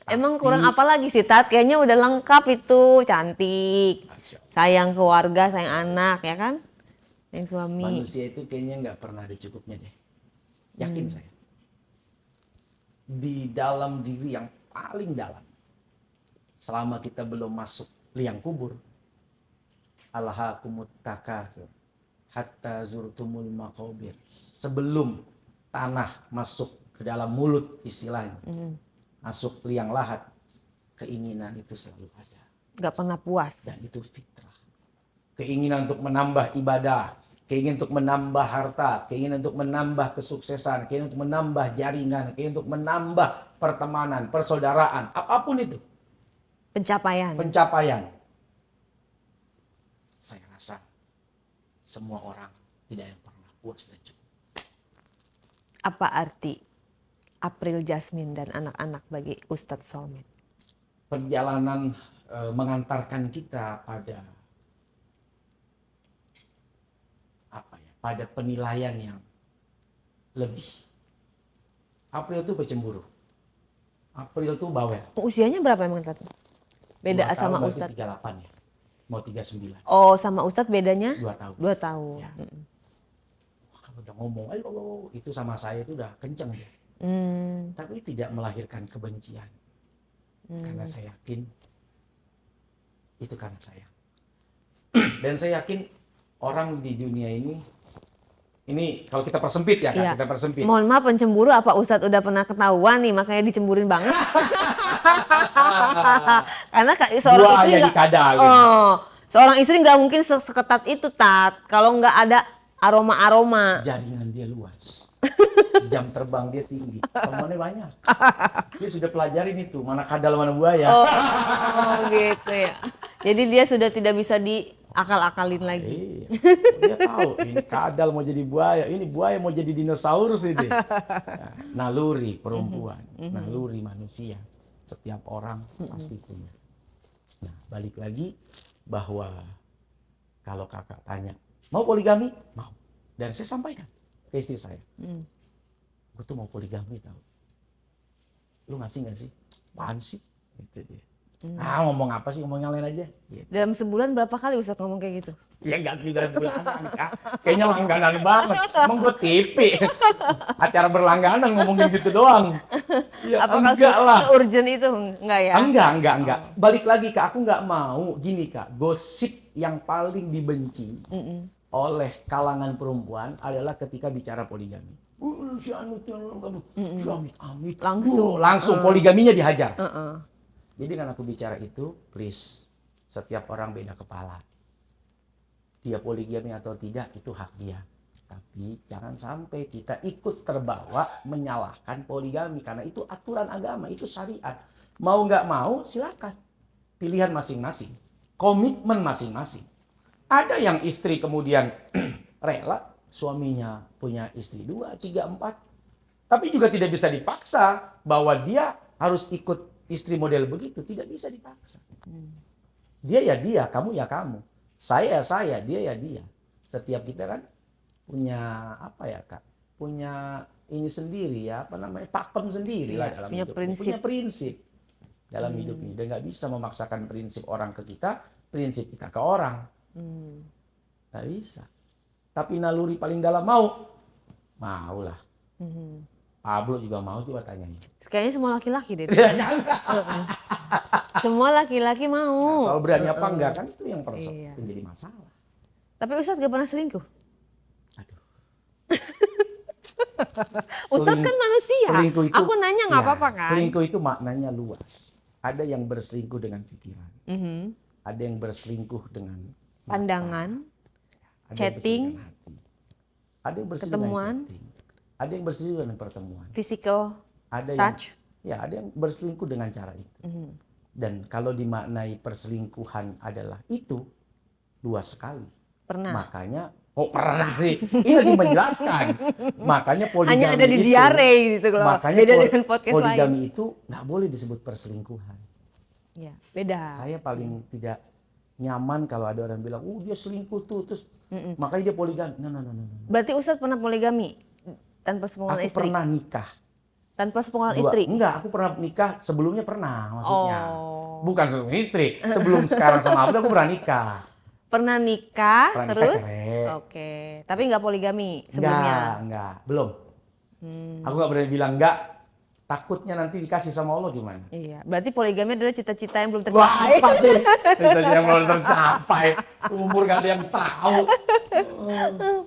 Emang kurang apa lagi sih Tat? Kayaknya udah lengkap itu, cantik, sayang keluarga, sayang anak ya kan? Sayang suami. Manusia itu kayaknya nggak pernah ada cukupnya deh. Yakin saya. Di dalam diri yang paling dalam. Selama kita belum masuk liang kubur. Alhaakumut takatsur hatta zurtumul maqabir. Sebelum tanah masuk ke dalam mulut istilahnya. Masuk liang lahat. Keinginan itu selalu ada. Nggak pernah puas. Dan itu fitrah. Keinginan untuk menambah ibadah, keinginan untuk menambah harta, keinginan untuk menambah kesuksesan, keinginan untuk menambah jaringan, keinginan untuk menambah pertemanan, persaudaraan, apapun itu. Pencapaian. Saya rasa semua orang tidak yang pernah puas dan cukup. Apa arti April Jasmine dan anak-anak bagi Ustadz Soulmate? Perjalanan mengantarkan kita pada pada penilaian yang lebih. April itu bercemburu. April itu bawel. Usianya berapa emang Tat? Beda 2 sama tahun, Ustadz? 38 ya. Mau 39. Oh, sama Ustadz bedanya? 2 tahun. 2 tahun. Ya. Wah, kalau udah ngomong, ayo itu sama saya itu udah kenceng dia. Tapi tidak melahirkan kebencian. Karena saya yakin itu karena saya. Dan saya yakin orang di dunia ini kalau kita persempit ya Kak, Iya. kita persempit. Mohon maaf pencemburu, apa Ustadz udah pernah ketahuan nih makanya dicemburin banget? Karena seorang Buaya istri nggak, dikadalin. seorang istri nggak mungkin seketat itu Tat. Kalau nggak ada aroma-aroma. Jaringan dia luas. Jam terbang dia tinggi. Temannya banyak. Dia sudah pelajarin itu, mana kadal mana buaya. Oh gitu ya. Jadi dia sudah tidak bisa diakal-akalin lagi. Iya. Dia tahu ini kadal mau jadi buaya, ini buaya mau jadi dinosaurus ini. Nah, naluri perempuan, naluri manusia. Setiap orang pasti punya. Nah, balik lagi bahwa kalau kakak tanya, mau poligami? Mau. Dan saya sampaikan ke istri saya. Gue tuh mau poligami tau. Lu ngasih gak sih? Apaan sih? Gitu dia. Ngomong apa sih? Ngomong yang lain aja. Gitu. Dalam sebulan berapa kali Ustadz ngomong kayak gitu? Ya enggak juga bulanan, Kak. Kayaknya langganan banget. Emang gue TV. Acara berlangganan ngomongin gitu doang. Ya Apakah enggak lah. se-urgent itu? Enggak ya? Enggak. Balik lagi Kak, aku enggak mau. Gini Kak, gosip yang paling dibenci oleh kalangan perempuan adalah ketika bicara poligami. Si amit. Langsung poligaminya dihajar. Jadi kan aku bicara itu, please. Setiap orang beda kepala. Dia poligami atau tidak, itu hak dia. Tapi jangan sampai kita ikut terbawa menyalahkan poligami. Karena itu aturan agama, itu syariat. Mau nggak mau silakan. Pilihan masing-masing. Komitmen masing-masing. Ada yang istri kemudian rela suaminya punya istri 2, 3, 4. Tapi juga tidak bisa dipaksa bahwa dia harus ikut istri model begitu. Tidak bisa dipaksa. Dia ya dia, kamu ya kamu. Saya ya saya, dia ya dia. Setiap kita kan punya apa ya Kak? Punya ini sendiri ya, apa namanya? Pakem sendiri lah dalam punya hidup. prinsip. Punya prinsip dalam hidup ini. Dan nggak bisa memaksakan prinsip orang ke kita, prinsip kita ke orang. Nggak bisa. Tapi naluri paling dalam mau lah. Pablo juga mau, coba tanyain. Kayaknya semua laki-laki deh. Semua laki-laki mau. Soal berani apa enggak kan itu yang Iya. menjadi masalah. Tapi Ustadz gak pernah selingkuh? Aduh. Ustadz kan manusia. Selingkuh itu, Aku nanya nggak ya, apa-apa kan? Selingkuh itu maknanya luas. Ada yang berselingkuh dengan pikiran. Mhm. Ada yang berselingkuh dengan mata. Pandangan, Ada yang chatting, berselingkuh dengan hati. Ada yang berselingkuh ketemuan, dengan chatting. Ada yang berselingkuh dengan pertemuan. physical Ada touch. ada yang berselingkuh dengan cara itu. Dan kalau dimaknai perselingkuhan adalah itu luas sekali. Pernah. Makanya pernah sih. Ini lagi menjelaskan. Makanya poligami Hanya ada di itu, diare gitu loh. Makanya Beda dengan podcast poligami lain. itu nggak boleh disebut perselingkuhan. Ya, beda. Saya paling tidak nyaman kalau ada orang bilang, dia selingkuh tuh, terus makanya dia poligami. No. Berarti Ustadz pernah poligami tanpa sepengetahuan Aku istri? pernah nikah. Tanpa sepengetahuan 2. istri? Enggak, aku pernah nikah sebelumnya pernah maksudnya. Oh. Bukan sebelum istri. Sebelum sekarang sama Abdul aku pernah nikah. Pernah nikah, Pernah nikah, terus? cerai. Oke. Tapi nggak poligami sebelumnya? Enggak. Belum. Aku nggak berani bilang enggak. Takutnya nanti dikasih sama Allah gimana? Iya. Berarti poligami adalah cita-cita yang belum Wah, tercapai. apa sih? Itu yang belum tercapai. Umur gak ada yang tahu.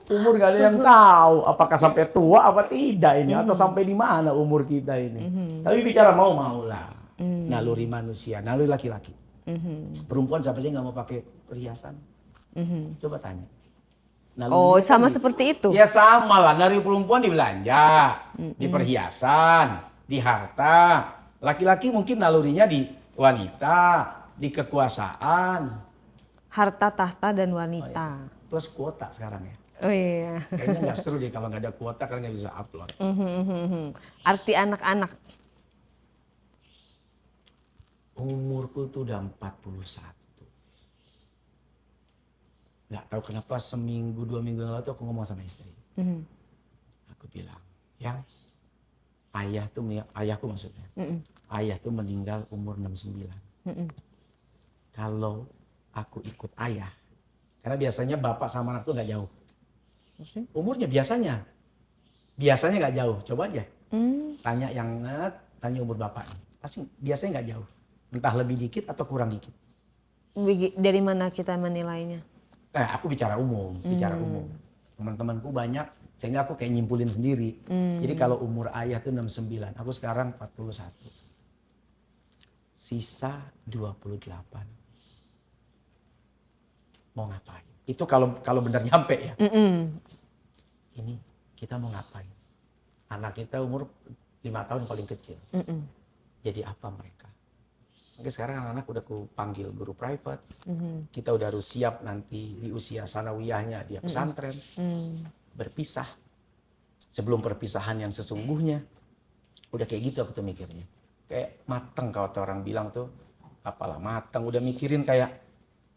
Umur gak ada yang tahu. Apakah sampai tua apa tidak ini? Atau sampai di mana umur kita ini? Tapi bicara mau lah. Naluri manusia, naluri laki-laki. Perempuan siapa sih nggak mau pakai perhiasan? Coba tanya. Oh, sama seperti itu? Ya sama lah. Naluri perempuan di belanja, di perhiasan, di harta. Laki-laki mungkin nalurinya di wanita, di kekuasaan. Harta, tahta, dan wanita. Plus kuota sekarang ya. Oh iya. Kayaknya nggak seru deh kalau nggak ada kuota kan nggak bisa upload. Arti anak-anak. Umurku tuh udah 41. Nggak tahu kenapa seminggu 2 minggu yang lalu tuh aku ngomong sama istri. Aku bilang, yang ayahku maksudnya. Ayah tuh meninggal umur 69. Kalau aku ikut ayah, karena biasanya bapak sama anak tuh nggak jauh. Umurnya biasanya nggak jauh. Coba aja, tanya tanya umur bapak. Pasti biasanya nggak jauh. Entah lebih dikit atau kurang dikit. Dari mana kita menilainya? Aku bicara umum. Teman-temanku banyak, sehingga aku kayak nyimpulin sendiri. Jadi kalau umur ayah tuh 69, aku sekarang 41. Sisa 28. Mau ngapain? Itu kalau benar nyampe ya. Ini kita mau ngapain? Anak kita umur 5 tahun paling kecil. Jadi apa mereka? Oke, sekarang anak-anak udah aku panggil guru private. Kita udah harus siap nanti di usia sanawiyahnya dia pesantren. Berpisah. Sebelum perpisahan yang sesungguhnya. Udah kayak gitu aku tuh mikirnya. Kayak mateng kalau orang bilang tuh. Apalah mateng. Udah mikirin kayak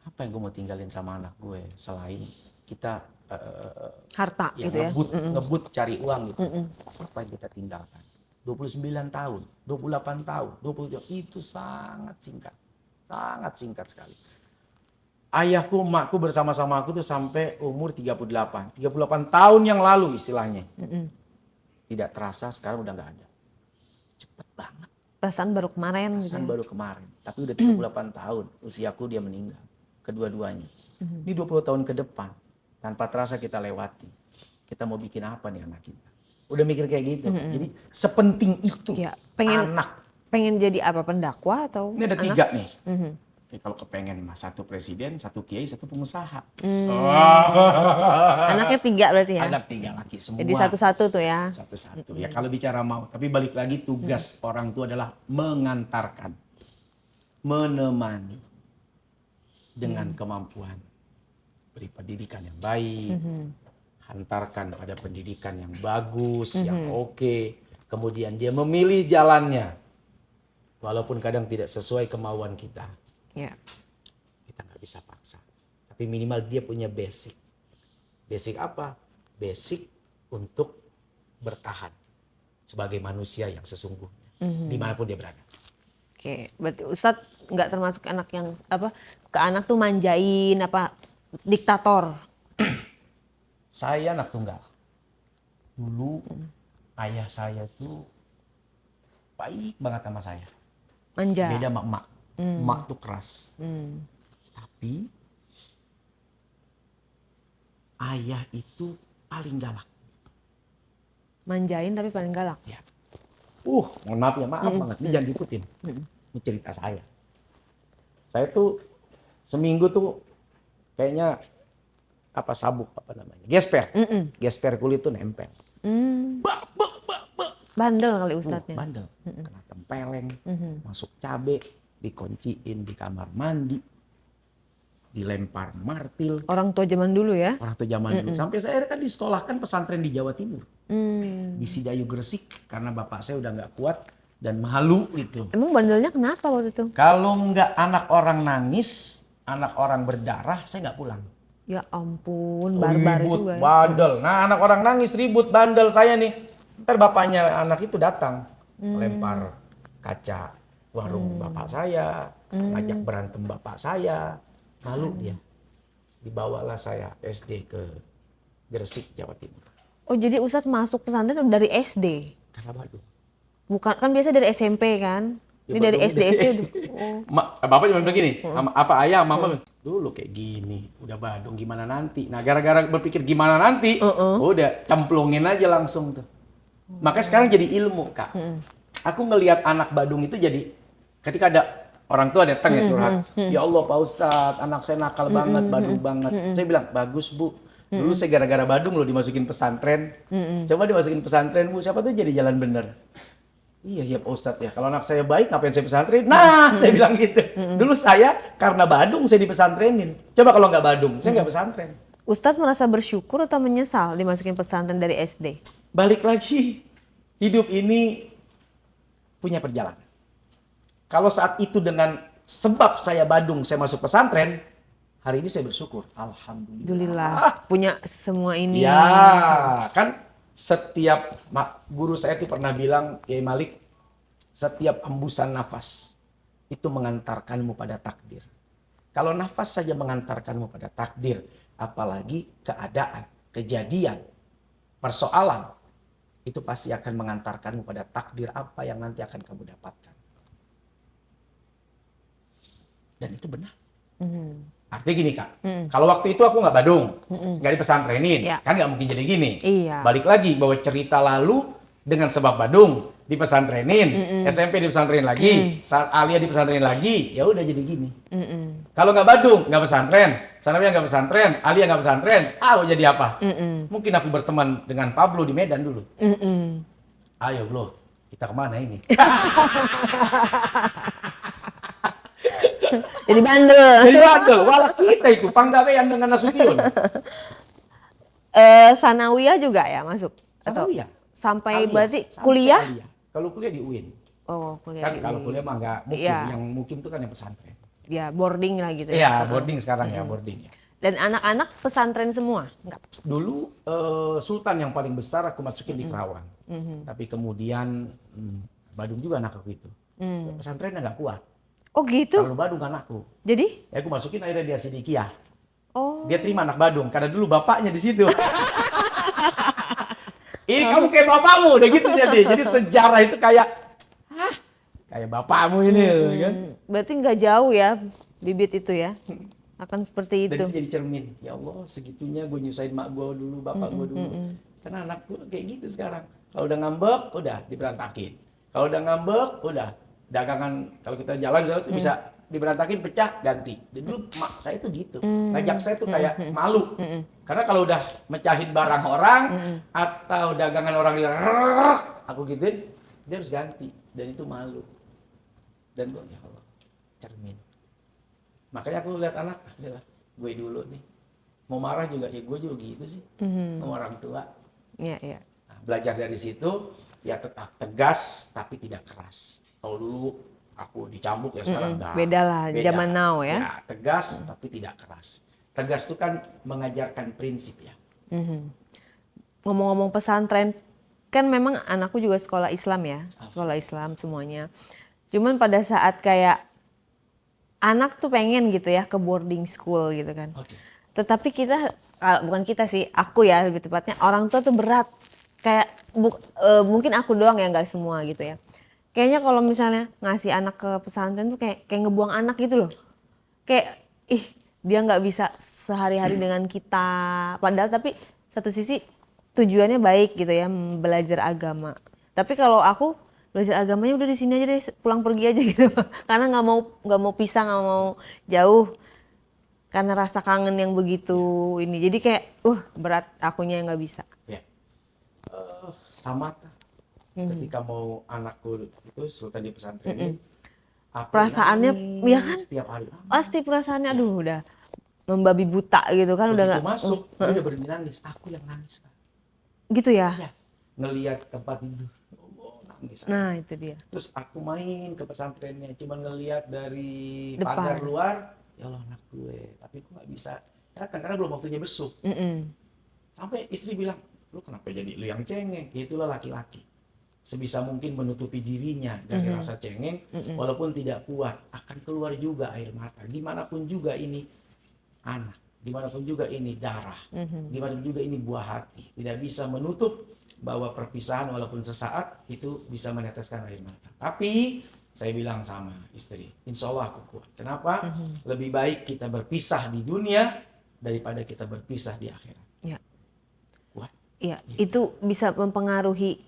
apa yang gue mau tinggalin sama anak gue. Selain kita Harta gitu ya? ngebut cari uang gitu. Apa yang kita tinggalkan. 29 tahun, 28 tahun, 20 tahun, itu sangat singkat. Sangat singkat sekali. Ayahku, emakku bersama-sama aku tuh sampai umur 38. 38 tahun yang lalu istilahnya. Tidak terasa sekarang udah nggak ada. Cepet banget. Perasaan baru kemarin gitu Perasaan ya? baru kemarin. Tapi udah 38 tahun usiaku dia meninggal. Kedua-duanya. Ini 20 tahun ke depan. Tanpa terasa kita lewati. Kita mau bikin apa nih anak kita? Udah mikir kayak gitu. Jadi sepenting itu Ya, anak. pengen jadi apa? Pendakwah atau Ini ada anak? 3 nih. Tapi kalau kepengen mah satu presiden, satu kiai, satu pengusaha. Anaknya 3 berarti ya? Ada 3 laki semua. Jadi satu-satu tuh ya? Satu-satu. Ya kalau bicara mau, tapi balik lagi tugas orang tua adalah mengantarkan, menemani dengan kemampuan, beri pendidikan yang baik, hantarkan pada pendidikan yang bagus, yang oke. Kemudian dia memilih jalannya, walaupun kadang tidak sesuai kemauan kita. Ya. Kita nggak bisa paksa. Tapi minimal dia punya basic. Basic apa? Basic untuk bertahan sebagai manusia yang sesungguhnya, dimanapun dia berada. Oke, berarti Ustadz nggak termasuk anak yang ke anak tuh manjain diktator. Saya anak tunggal. Dulu ayah saya tuh baik banget sama saya. Manja. Beda sama emak. Emak tuh keras. Tapi ayah itu paling galak. Manjain tapi paling galak. Ya. Mohon maaf ya, maaf banget. Ini jangan diikutin. Ini cerita saya. Saya tuh seminggu tuh kayaknya sabuk namanya? Gesper. Gesper kulit tuh nempel. Bandel kali Ustadznya. Bandel. Kena tempeleng, masuk cabe, dikunciin di kamar mandi, dilempar martil. Orang tua zaman dulu ya? Orang tua zaman dulu. Sampai saya kan disekolahkan pesantren di Jawa Timur. Di Sidayu Gresik, karena bapak saya udah nggak kuat dan malu gitu. Emang bandelnya kenapa waktu itu? Kalau nggak anak orang nangis, anak orang berdarah, saya nggak pulang. Ya ampun, barbar Ribut, juga. bandel. Nah, anak orang nangis, ribut, bandel saya nih. Ntar bapaknya anak itu datang, lempar kaca warung bapak saya, ngajak berantem bapak saya. Malu dia. Dibawalah saya SD ke Gresik, Jawa Timur. Oh, jadi Ustadz masuk pesantren dari SD? Karena Badung. Bukan, kan biasa dari SMP kan? Ini dari SD. Bapak cuma bilang gini, apa ayah, mama, dulu kayak gini, udah Badung gimana nanti. Nah, gara-gara berpikir gimana nanti, udah cemplungin aja langsung tuh. Makanya sekarang jadi ilmu, Kak. Aku ngelihat anak Badung itu jadi, ketika ada orang tua datang ya curhat, ya Allah Pak Ustadz, anak saya nakal banget, Badung banget. Saya bilang, bagus Bu. Dulu saya gara-gara Badung loh dimasukin pesantren. Coba dimasukin pesantren Bu, siapa tuh jadi jalan bener. Iya ya Pak Ustadz ya, kalau anak saya baik ngapain saya pesantren? Nah, saya bilang gitu. Dulu saya karena Badung saya dipesantrenin. Coba kalau nggak Badung, saya nggak pesantren. Ustadz merasa bersyukur atau menyesal dimasukin pesantren dari SD? Balik lagi, hidup ini punya perjalanan. Kalau saat itu dengan sebab saya Badung, saya masuk pesantren, hari ini saya bersyukur. Alhamdulillah. Punya semua ini. Ya, kan setiap guru saya itu pernah bilang, Kiai Malik, setiap hembusan nafas itu mengantarkanmu pada takdir. Kalau nafas saja mengantarkanmu pada takdir, apalagi keadaan, kejadian, persoalan, itu pasti akan mengantarkanmu pada takdir apa yang nanti akan kamu dapatkan. Dan itu benar. Artinya gini Kak, kalau waktu itu aku nggak Badung, nggak dipesantrenin, kan nggak mungkin jadi gini. Iya. Balik lagi bahwa cerita lalu dengan sebab Badung dipesantrenin, SMP dipesantrenin lagi, saat Alia dipesantrenin lagi, ya udah jadi gini. Kalau nggak Badung, nggak pesantren, Sanawiyah nggak pesantren, Alia nggak pesantren, jadi apa? Mungkin aku berteman dengan Pablo di Medan dulu. Ayo bro, kita kemana ini? Jadi bandel. Jadi bandel, walau kita itu panggawean dengan Nasution. Sanawiyah juga ya masuk? Sanawiyah. Sampai Alia, berarti sampai kuliah? Alia. Kalau kuliah di UIN. Oh, kuliah Kan di kalau UIN. kuliah mah nggak mukim, yang mukim itu kan yang pesantren. Ya, boarding lah gitu Iya, boarding sekarang ya, boarding. Dan anak-anak pesantren semua? Enggak. Dulu Sultan yang paling besar aku masukin di Kerawang. Tapi kemudian Badung juga anak aku itu. Pesantrennya nggak kuat. Oh gitu? Kalau Badung anakku. Jadi? Ya aku masukin akhirnya dia Sidikiyah. Oh. Dia terima anak Badung karena dulu bapaknya di situ. Ini kamu kayak bapakmu, udah gitu jadi. Jadi sejarah itu kayak bapakmu ini, kan? Berarti nggak jauh ya bibit itu ya? Akan seperti itu. Dan itu jadi cermin. Ya Allah, segitunya gue nyusahin mak gue dulu, bapak gue dulu. Karena anak gue kayak gitu sekarang. Kalau udah ngambek, udah diberantakin. Kalau udah ngambek, udah dagangan. Kalau kita jalan itu bisa diberantakin pecah ganti. Dan dulu mak saya tuh gitu, ngajak saya tuh kayak malu. Karena kalau udah mecahin barang orang atau dagangan orang yang aku gituin, dia harus ganti dan itu malu. Dan gue ya Allah, cermin. Makanya aku lihat anak, adalah gue dulu nih. Mau marah juga ya gue juga gitu sih. Sama orang tua. Iya. Nah, belajar dari situ ya tetap tegas tapi tidak keras. Kalau dulu aku dicambuk ya sekarang udah Beda lah, zaman now ya. Ya, tegas tapi tidak keras. Tegas itu kan mengajarkan prinsip ya. Ngomong-ngomong pesantren, kan memang anakku juga sekolah Islam ya, sekolah Islam semuanya. Cuman pada saat kayak anak tuh pengen gitu ya ke boarding school gitu kan. Oke. Tetapi kita, bukan kita sih, aku ya lebih tepatnya, orang tua tuh berat. Kayak mungkin aku doang ya, nggak semua gitu ya. Kayaknya kalau misalnya ngasih anak ke pesantren tuh kayak ngebuang anak gitu loh. Kayak dia nggak bisa sehari-hari dengan kita. Padahal tapi satu sisi tujuannya baik gitu ya, belajar agama. Tapi kalau aku belajar agamanya udah di sini aja deh, pulang pergi aja gitu. Karena nggak mau pisah, nggak mau jauh. Karena rasa kangen yang begitu ini. Jadi kayak berat akunya yang nggak bisa. Ya. Sama ketika mau anakku itu sultan di pesantren ini. Perasaannya ya kan? Setiap hari. Pasti perasaannya aduh udah membabi buta gitu kan. Udah Begitu nggak masuk, dia udah berhenti nangis. Aku yang nangis. gitu ya. Ya. Ngelihat tempat tidur. Nangis. Nah itu dia. Terus aku main ke pesantrennya, cuman ngelihat dari Depan. pagar luar, ya Allah anak gue, tapi aku nggak bisa datang karena belum waktunya besuk. Sampai istri bilang, lu kenapa jadi lu yang cengeng? Ya itulah laki-laki. Sebisa mungkin menutupi dirinya dari rasa cengeng, walaupun tidak kuat, akan keluar juga air mata. Gimana pun juga ini anak, gimana pun juga ini darah, gimana pun juga ini buah hati. Tidak bisa menutup bahwa perpisahan walaupun sesaat itu bisa meneteskan air mata. Tapi saya bilang sama istri, insya Allah aku kuat. Kenapa? Lebih baik kita berpisah di dunia daripada kita berpisah di akhirat. Ya. Kuat. Iya, itu bisa mempengaruhi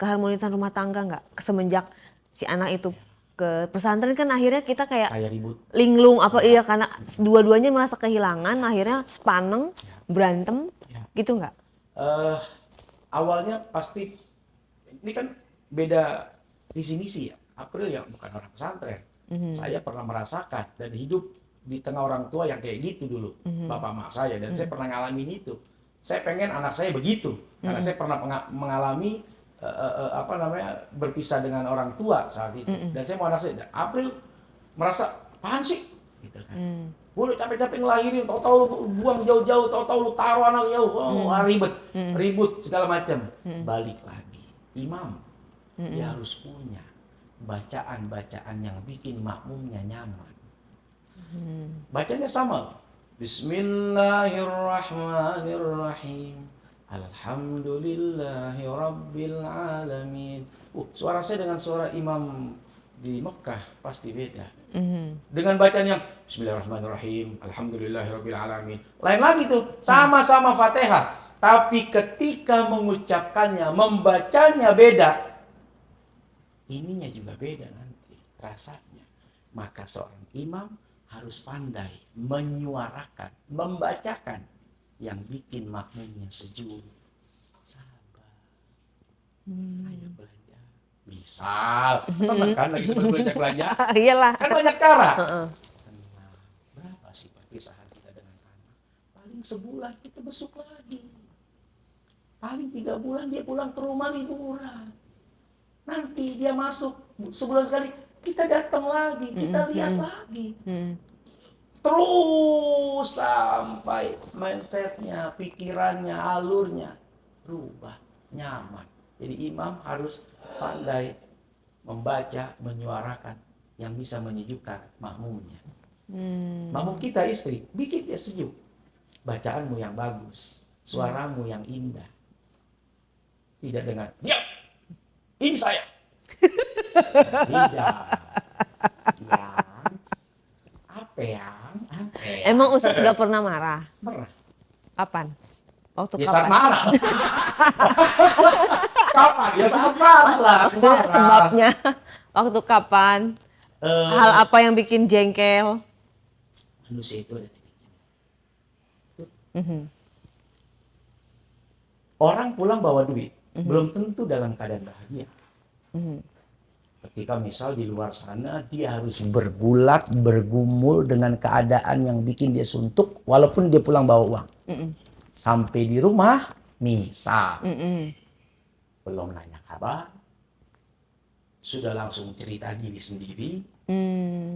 keharmonisan rumah tangga nggak? Semenjak si anak itu ke pesantren kan akhirnya kita kayak Ribut. linglung iya karena dua-duanya merasa kehilangan, akhirnya sepaneng, berantem, gitu nggak? Awalnya pasti ini kan beda visi misi ya. April ya bukan orang pesantren. Saya pernah merasakan dan hidup di tengah orang tua yang kayak gitu dulu, bapak mak saya, dan saya pernah ngalamin itu. Saya pengen anak saya begitu karena saya pernah mengalami berpisah dengan orang tua saat itu. Dan saya mau anak saya. April merasa apaan sih? Gitu kan. Gue udah capek-capek ngelahirin, tahu-tahu buang jauh-jauh, tahu-tahu lu taruh anak jauh, ribut segala macam. Balik lagi, imam dia harus punya bacaan-bacaan yang bikin makmumnya nyaman. Bacanya sama. Bismillahirrahmanirrahim. Alhamdulillahi Rabbil Alamin. Suara saya dengan suara imam di Mekah pasti beda. Dengan bacaan yang Bismillahirrahmanirrahim, Alhamdulillahi Rabbil Alamin. Lain lagi tuh, sama-sama Fatihah. Tapi ketika mengucapkannya, membacanya beda. Ininya juga beda nanti rasanya. Maka seorang imam harus pandai menyuarakan, membacakan yang bikin makmumnya sejuk. Sabar. Ayo belajar. Misal, seneng kan lagi sebelum belajar? Iyalah. Kan banyak cara. Tenang. Berapa sih perpisahan kita dengan anak? Paling sebulan kita besuk lagi. Paling 3 bulan dia pulang ke rumah liburan. Nanti dia masuk sebulan sekali, kita datang lagi, kita lihat lagi. Terus sampai mindsetnya, pikirannya, alurnya berubah, nyaman. Jadi imam harus pandai membaca, menyuarakan yang bisa menyejukkan makmumnya. Makmum kita istri, bikin dia sejuk. Bacaanmu yang bagus, suaramu yang indah. Tidak dengan, diam, ini saya. Tidak. Yang Emang Ustadz gak pernah marah? Pernah. Kapan? Waktu Ya kapan? saat marah. Kapan? Ya saat marah lah. Maksudnya sebabnya waktu kapan? Hal apa yang bikin jengkel? Manusia itu ada titiknya. Mhm. Orang pulang bawa duit, belum tentu dalam keadaan bahagia. Mhm. Ketika misal di luar sana dia harus bergulat, bergumul dengan keadaan yang bikin dia suntuk, walaupun dia pulang bawa uang. Mhm. Sampai di rumah, misal Mhm. belum nanya kabar, sudah langsung cerita diri sendiri,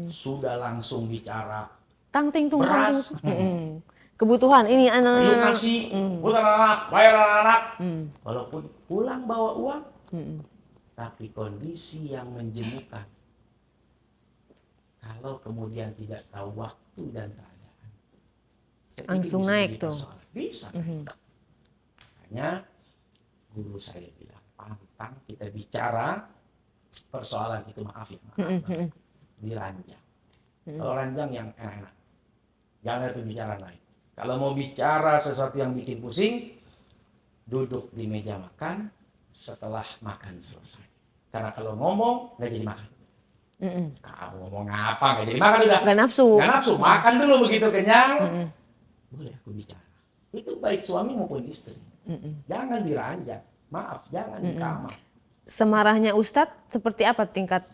sudah langsung bicara Tang ting tung tang ting. beras, Kebutuhan ini yuk anak. nasi, bukan anak, bayar anak. Mm. Walaupun pulang bawa uang, Mm. tapi kondisi yang menjemukan. Kalau kemudian tidak tahu waktu dan keadaan, saya pikir Langsung bisa naik jadi tuh. persoalan. Bisa. Makanya guru saya bilang, pantang kita bicara persoalan itu, maaf ya, maaf, di ranjang. Kalau ranjang yang enak-enak, jangan ada pembicaraan lain. Kalau mau bicara sesuatu yang bikin pusing, duduk di meja makan setelah makan selesai. Karena kalau ngomong nggak jadi makan. Kamu ngomong apa nggak jadi makan udah. Nggak nafsu. Nggak nafsu, makan dulu begitu kenyang. Boleh aku bicara. Itu baik suami maupun istri. Jangan diranjang. Maaf, jangan di kamar. Semarahnya Ustadz seperti apa tingkat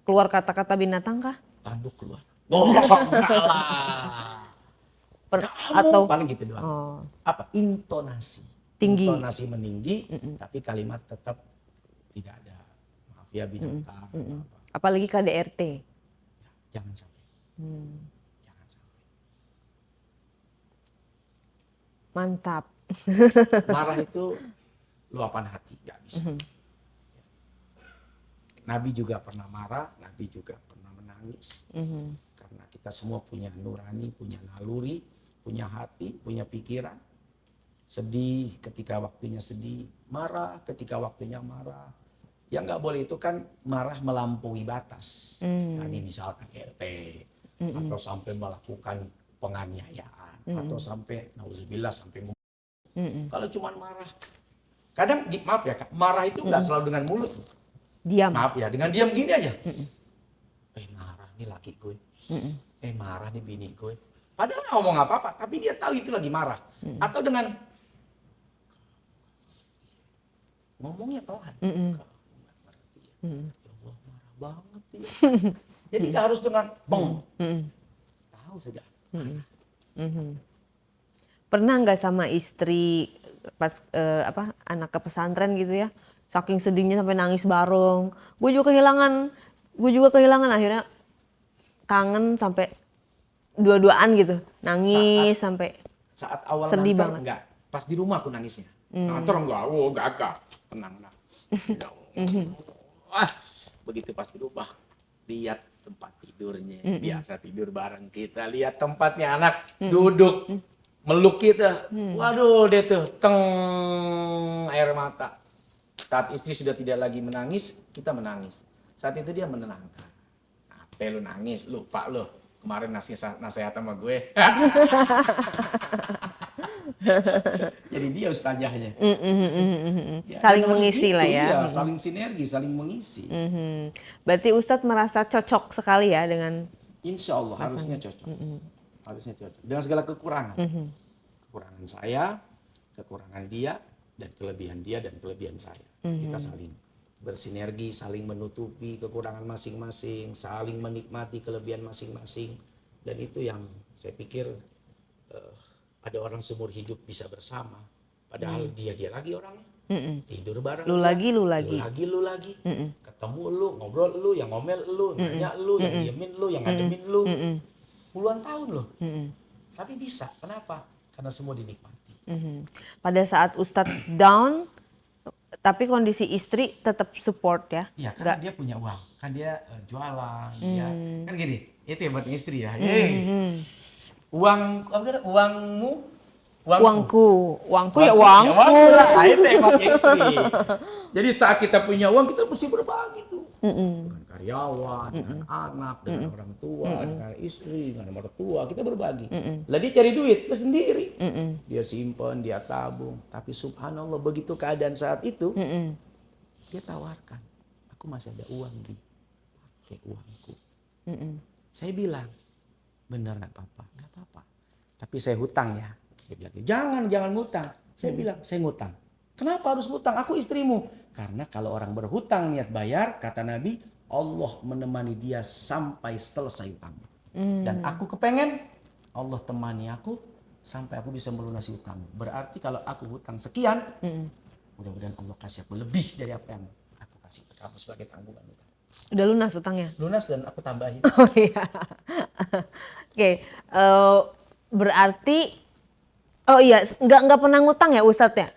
keluar kata-kata binatang kah? Tanduk keluar. Oh, enggak lah. Atau Paling gitu doang. oh, Apa? Intonasi. Tinggi. Intonasi meninggi, tapi kalimat tetap tidak ada. Maaf ya binatang. Apa. apalagi KDRT. Jangan sampai. Jangan sampai. Mantap. Marah itu luapan hati, nggak bisa. Nabi juga pernah marah, Nabi juga pernah menangis. Karena kita semua punya nurani, punya naluri, punya hati, punya pikiran. Sedih ketika waktunya sedih, marah ketika waktunya marah. Yang nggak boleh itu kan marah melampaui batas. Tadi misalkan RT, atau sampai melakukan penganiayaan, atau sampai, nauzubillah, sampai kalau cuma marah. Kadang, maaf ya Kak, marah itu nggak selalu dengan mulut. Diam. Maaf ya, dengan diam gini aja. Marah nih laki gue. Marah nih bini gue. Padahal nggak ngomong apa-apa, tapi dia tahu itu lagi marah. Atau dengan ngomongnya pelan. Kalau nggak ngerti ya. Ya Allah, marah banget dia. Jadi nggak harus dengan beng. Tahu sudah. Pernah nggak sama istri pas anak ke pesantren gitu ya, saking sedihnya sampai nangis bareng. Gue juga kehilangan akhirnya kangen sampai dua-duaan gitu, nangis sampai Saat awal sedih ngantor banget. enggak, pas di rumah aku nangisnya. Ngantor enggak, gagah, tenang. Wah, begitu pas di rumah, lihat tempat tidurnya, biasa tidur bareng kita, lihat tempatnya anak duduk, meluk kita, waduh dia tuh, air mata. Saat istri sudah tidak lagi menangis, kita menangis. Saat itu dia menenangkan. Apa lu nangis, lupa lu. Kemarin nasihat sama gue. Jadi dia ustazahnya. Ya, Saling harus mengisi gitu, lah ya. Iya, saling sinergi, saling mengisi. Berarti Ustadz merasa cocok sekali ya dengan Insya Allah harusnya cocok. Harusnya cocok. Dengan segala kekurangan. Kekurangan saya, kekurangan dia, dan kelebihan dia dan kelebihan saya. Kita saling bersinergi, saling menutupi kekurangan masing-masing, saling menikmati kelebihan masing-masing. Dan itu yang saya pikir ada orang seumur hidup bisa bersama. Padahal dia lagi orangnya. Tidur bareng. lu lagi. Lu lagi. Ketemu lu, ngobrol lu, yang ngomel lu, nanya lu, yang diemin lu, yang ngademin lu. Puluhan tahun loh. Tapi bisa. Kenapa? Karena semua dinikmati. Pada saat Ustadz down, tapi kondisi istri tetap support ya? Iya, karena dia punya uang. Kan dia jualan. Dia, kan gini, itu hebatnya istri ya. Uangmu, Uangku ya uangku. Lah, itu hebatnya istri. Jadi saat kita punya uang, kita mesti berbagi tuh. Dengan karyawan, dengan anak, dengan orang tua, dengan istri, dengan mertua, kita berbagi. Lah dia cari duit, dia sendiri. Dia simpan, dia tabung. Tapi subhanallah begitu keadaan saat itu, dia tawarkan. Aku masih ada uang, pakai uangku. Saya bilang, benar nggak apa-apa? Nggak apa-apa. Tapi saya hutang ya. Dia bilang, jangan ngutang. Saya bilang, saya ngutang. Kenapa harus ngutang? Aku istrimu. Karena kalau orang berhutang niat bayar, kata Nabi, Allah menemani dia sampai selesai utangnya. Dan aku kepengen Allah temani aku sampai aku bisa melunasi utang. Berarti kalau aku hutang sekian, mudah-mudahan Allah kasih aku lebih dari apa yang aku kasih ke kamu sebagai tanggungan utang. Udah lunas utangnya? Lunas dan aku tambahin. Oh iya. Oke, berarti oh iya, nggak pernah ngutang ya Ustadz ya?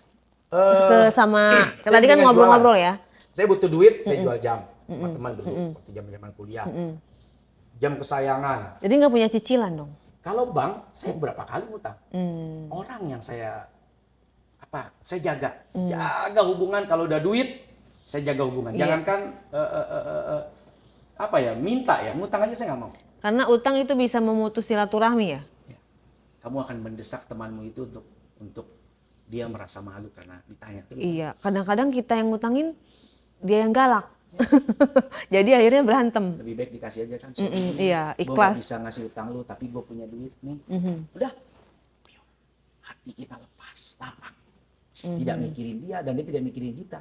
Sama saya tadi kan pengen ngobrol-ngobrol jualan. ya. Saya butuh duit, saya jual jam. Sama teman dulu, waktu zaman kuliah. Jam kesayangan. Jadi nggak punya cicilan dong? Kalau bank, saya berapa kali ngutang. Orang yang saya jaga hubungan. Kalau udah duit, saya jaga hubungan. Iya. Jangankan minta ya, ngutang aja saya nggak mau. Karena utang itu bisa memutus silaturahmi ya? Ya. Kamu akan mendesak temanmu itu untuk dia merasa malu karena ditanya terus. Iya, kadang-kadang kita yang ngutangin, dia yang galak. Jadi akhirnya berantem. Lebih baik dikasih aja kan. Iya, Gue ikhlas. gak bisa ngasih utang lu, tapi gue punya duit nih. Udah, hati kita lepas, lapang. Tidak mikirin dia dan dia tidak mikirin kita.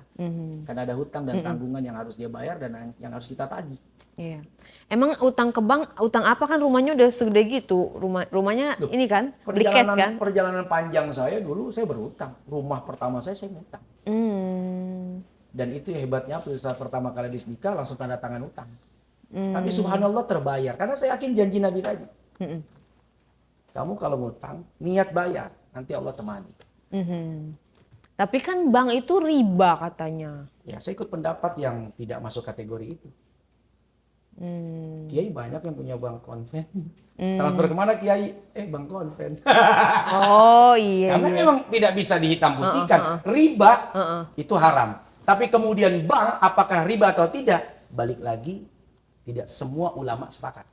Karena ada hutang dan tanggungan yang harus dia bayar dan yang harus kita tagih. Iya. Emang utang ke bank, utang apa kan rumahnya udah segede gitu. Rumahnya ini kan, beli cash kan? Perjalanan panjang saya dulu saya berhutang. Rumah pertama saya ngutang. Dan itu hebatnya saat pertama kali habis nikah langsung tanda tangan utang. Tapi subhanallah terbayar. Karena saya yakin janji Nabi tadi. Kamu kalau ngutang, niat bayar. Nanti Allah temani. Tapi kan bank itu riba katanya. Ya, saya ikut pendapat yang tidak masuk kategori itu. Kiai banyak yang punya bank konven. Transfer kemana Kiai? Bank konven. Oh iya. Karena memang tidak bisa dihitam putihkan. Riba itu haram. Tapi kemudian bank apakah riba atau tidak? Balik lagi, tidak semua ulama sepakat.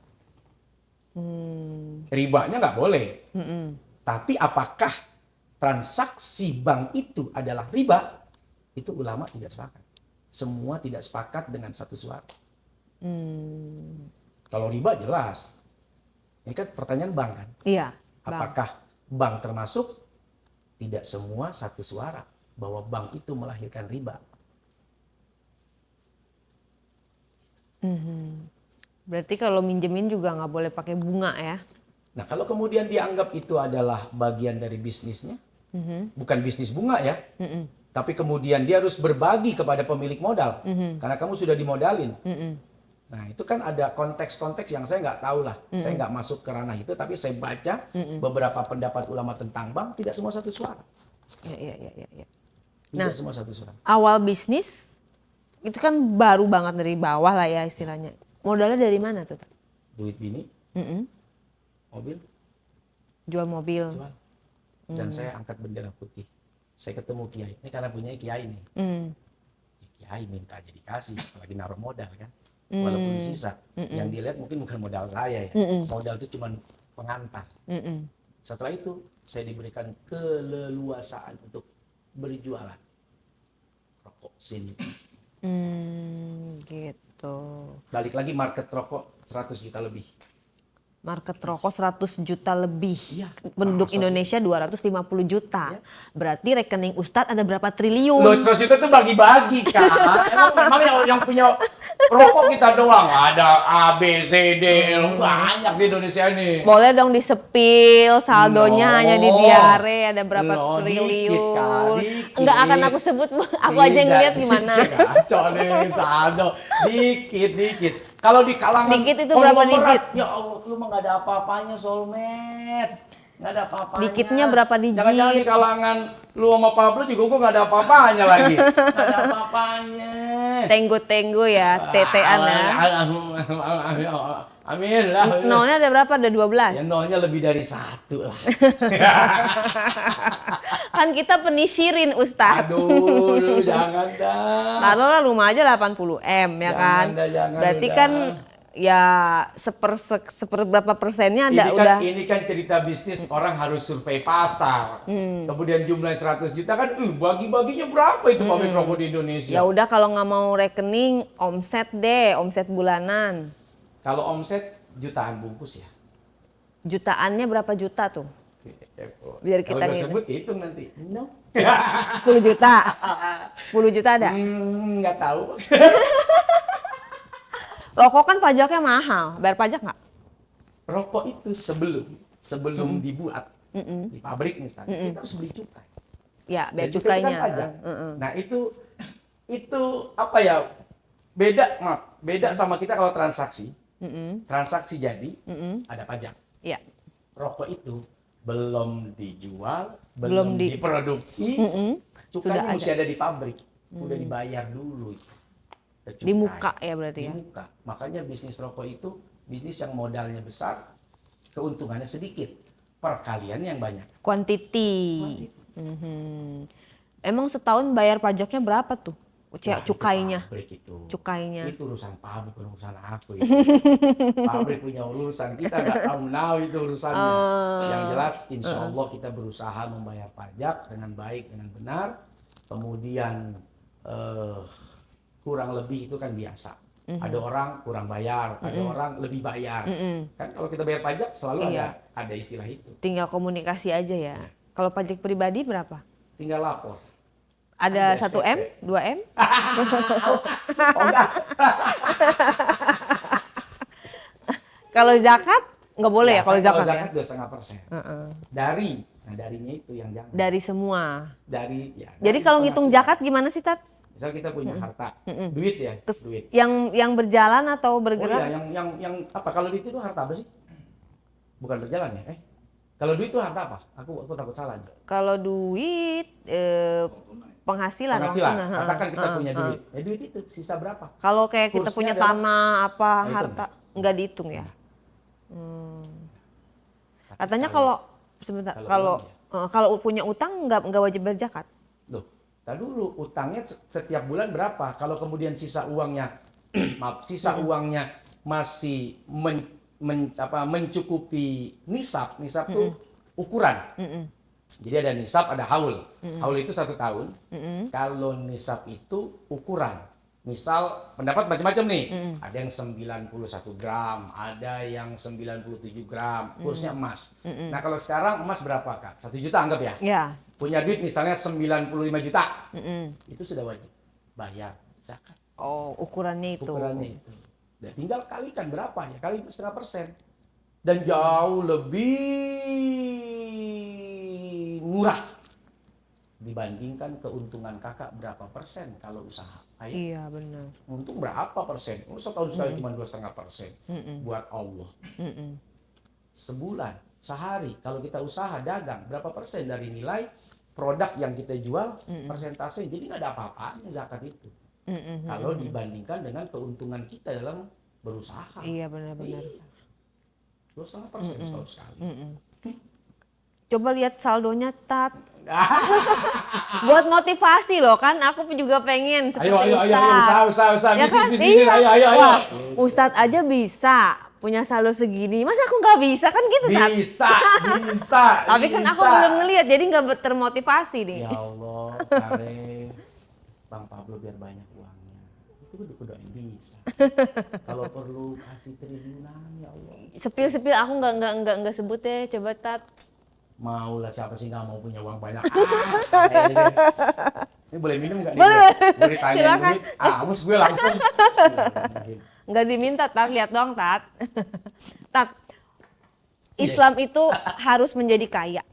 Ribanya nggak boleh. Tapi apakah transaksi bank itu adalah riba? Itu ulama tidak sepakat. Semua tidak sepakat dengan satu suara. Kalau riba jelas. Ini kan pertanyaan bank kan? Iya. Apakah bank termasuk? Tidak semua satu suara bahwa bank itu melahirkan riba. Berarti kalau minjemin juga nggak boleh pakai bunga ya? Nah kalau kemudian dianggap itu adalah bagian dari bisnisnya, bukan bisnis bunga ya, tapi kemudian dia harus berbagi kepada pemilik modal, karena kamu sudah dimodalin. Nah itu kan ada konteks-konteks yang saya nggak tahu lah, saya nggak masuk ke ranah itu, tapi saya baca beberapa pendapat ulama tentang bank, tidak semua satu suara. Iya. Tidak semua satu suara. Awal bisnis itu kan baru banget dari bawah lah ya istilahnya. Modalnya dari mana tuh? Duit bini, mobil, Jual mobil. jual. Dan saya angkat bendera putih. Saya ketemu Kiai. Ini karena punya Kiai nih. Kiai minta aja dikasih, apalagi naruh modal kan. Walaupun sisa. Yang dilihat mungkin bukan modal saya ya. Modal itu cuma pengantar. Setelah itu saya diberikan keleluasaan untuk berjualan. Rokok sini. Gitu. Balik lagi market rokok 100 juta lebih. Market rokok 100 juta lebih. Iya. Penduduk Indonesia 250 juta. Berarti rekening Ustadz ada berapa triliun? Loh 100 juta itu bagi-bagi kan. Memang yang punya rokok kita doang. Ada A, B, C, D, banyak di Indonesia ini. Boleh dong disepil saldonya hanya di diare ada berapa Loh, triliun. dikit. Enggak akan aku sebut, aku aja yang ngeliat gimana. Kacau nih saldo. Dikit. Kalau di kalangan Dikit itu berapa digit? Ya Allah, lu mah gak ada apa-apanya soulmate. Gak ada apa-apanya. Dikitnya berapa digit? Jangan-jangan di kalangan lu sama Pablo juga gua gak ada apa-apanya lagi. Gak ada apa-apanya. Tenggo-tenggo ya, tetean ya. Amin lah. Nolnya ada berapa? Ada 12? Ya nolnya lebih dari 1 lah. Kan kita penisirin Ustadz. Aduh, jangan dah. Taruhlah rumah aja 80 M ya kan. Jangan Berarti dah. kan ya seperberapa persennya ada Ini kan cerita bisnis, orang harus survei pasar. Kemudian jumlah 100 juta kan, bagi-baginya berapa itu pabrik rokok di Indonesia? Ya udah kalau nggak mau rekening omset deh, omset bulanan. Kalau omset jutaan bungkus ya. Jutaannya berapa juta tuh? Biar kita kalau nih. sebut hitung nanti. No. 10 juta. 10 juta ada? Nggak tahu. Rokok kan pajaknya mahal. Bayar pajak nggak? Rokok itu sebelum dibuat di pabrik misalnya, kita harus beli cukai. Ya, biar Dan cukai itu cukainya. kan pajak. Nah, itu apa ya? Beda sama kita kalau transaksi. Transaksi jadi ada pajak. Ya. Rokok itu belum dijual, Belum belum diproduksi, cukainya Sudah mesti ada di pabrik, udah dibayar dulu. Ke Di cukai. muka ya berarti Di ya. muka. Makanya bisnis rokok itu bisnis yang modalnya besar, keuntungannya sedikit, perkalian yang banyak. Quantity. Emang setahun bayar pajaknya berapa tuh? Wah, Cukainya. itu pabrik itu. Cukainya. Itu urusan pabrik, bukan urusan aku itu. Pabrik punya urusan, kita nggak tahu itu urusannya. Yang jelas, insya Allah kita berusaha membayar pajak dengan baik, dengan benar. Kemudian kurang lebih itu kan biasa. Ada orang kurang bayar, ada orang lebih bayar. Kan kalau kita bayar pajak selalu ada istilah itu. Tinggal komunikasi aja ya. Kalau pajak pribadi berapa? Tinggal lapor. Ada Ada 1 M, SPP. 2 M? Oh enggak. Kalau zakat nggak boleh ya kalau zakat ya? 2,5%. Darinya itu yang jangan. Dari semua. Dari Jadi kalau ngitung penghasilan. zakat gimana sih, Tat? Misal kita punya harta, duit ya, duit. Yang berjalan atau Oh bergerak? iya, yang apa? Kalau duit itu harta apa sih? Bukan berjalan ya? Kalau duit itu harta apa? Aku takut salah. Kalau duit penghasilan. Penghasilan. uang tunai. Katakan kita punya duit. Duit itu sisa berapa? Kalau kayak kita Kursnya punya adalah- tanah apa itu harta nggak dihitung ya? Katanya kalau sebentar kalau punya utang nggak wajib bayar zakat. Loh, tar dulu utangnya setiap bulan berapa? Kalau kemudian sisa uangnya uangnya masih mencukupi nisab tuh ukuran. Jadi ada nisab, ada haul. Haul itu 1 tahun. Kalau nisab itu ukuran. Misal pendapat macam-macam nih. Ada yang 91 gram, ada yang 97 gram, kursnya emas. Nah kalau sekarang emas berapa Kak? 1 juta anggap ya. Ya. Punya duit misalnya 95 juta. Itu sudah wajib bayar zakat. Oh, ukurannya itu. Ukurannya itu. Dan tinggal kalikan berapa ya? Kali 0,5%. Dan jauh lebih murah dibandingkan keuntungan kakak berapa persen kalau usaha. Ayo, Iya benar. untung berapa persen? Setahun sekali cuma 2,5% buat Allah. Sebulan, sehari kalau kita usaha dagang berapa persen dari nilai produk yang kita jual persentase. Jadi nggak ada apa-apanya zakat itu. Kalau dibandingkan dengan keuntungan kita dalam berusaha. Iya benar-benar. 2,5% setahun sekali. Coba lihat saldonya, Tat. Buat motivasi loh kan, aku juga pengen seperti Ustadz. Usaha, Ya kan? bisnis, Iya. ayo. Wah, Ustadz aja bisa punya saldo segini, masa aku nggak bisa kan gitu, Tat? Bisa. Tapi kan aku belum ngelihat, jadi nggak termotivasi nih. Ya Allah, Kare, Bang Pablo biar banyak uangnya. Itu udah bisa. Kalau perlu kasih triliunan, ya Allah. Sepil-sepil aku nggak sebut ya, coba Tat. Mau lah, siapa sih nggak mau punya uang banyak? Ini boleh minum nggak nih? Boleh. Boleh tanya Silakan. duit. Mus gue langsung. Nggak diminta, Tat. Lihat dong, Tat. Tat, Islam itu harus menjadi kaya.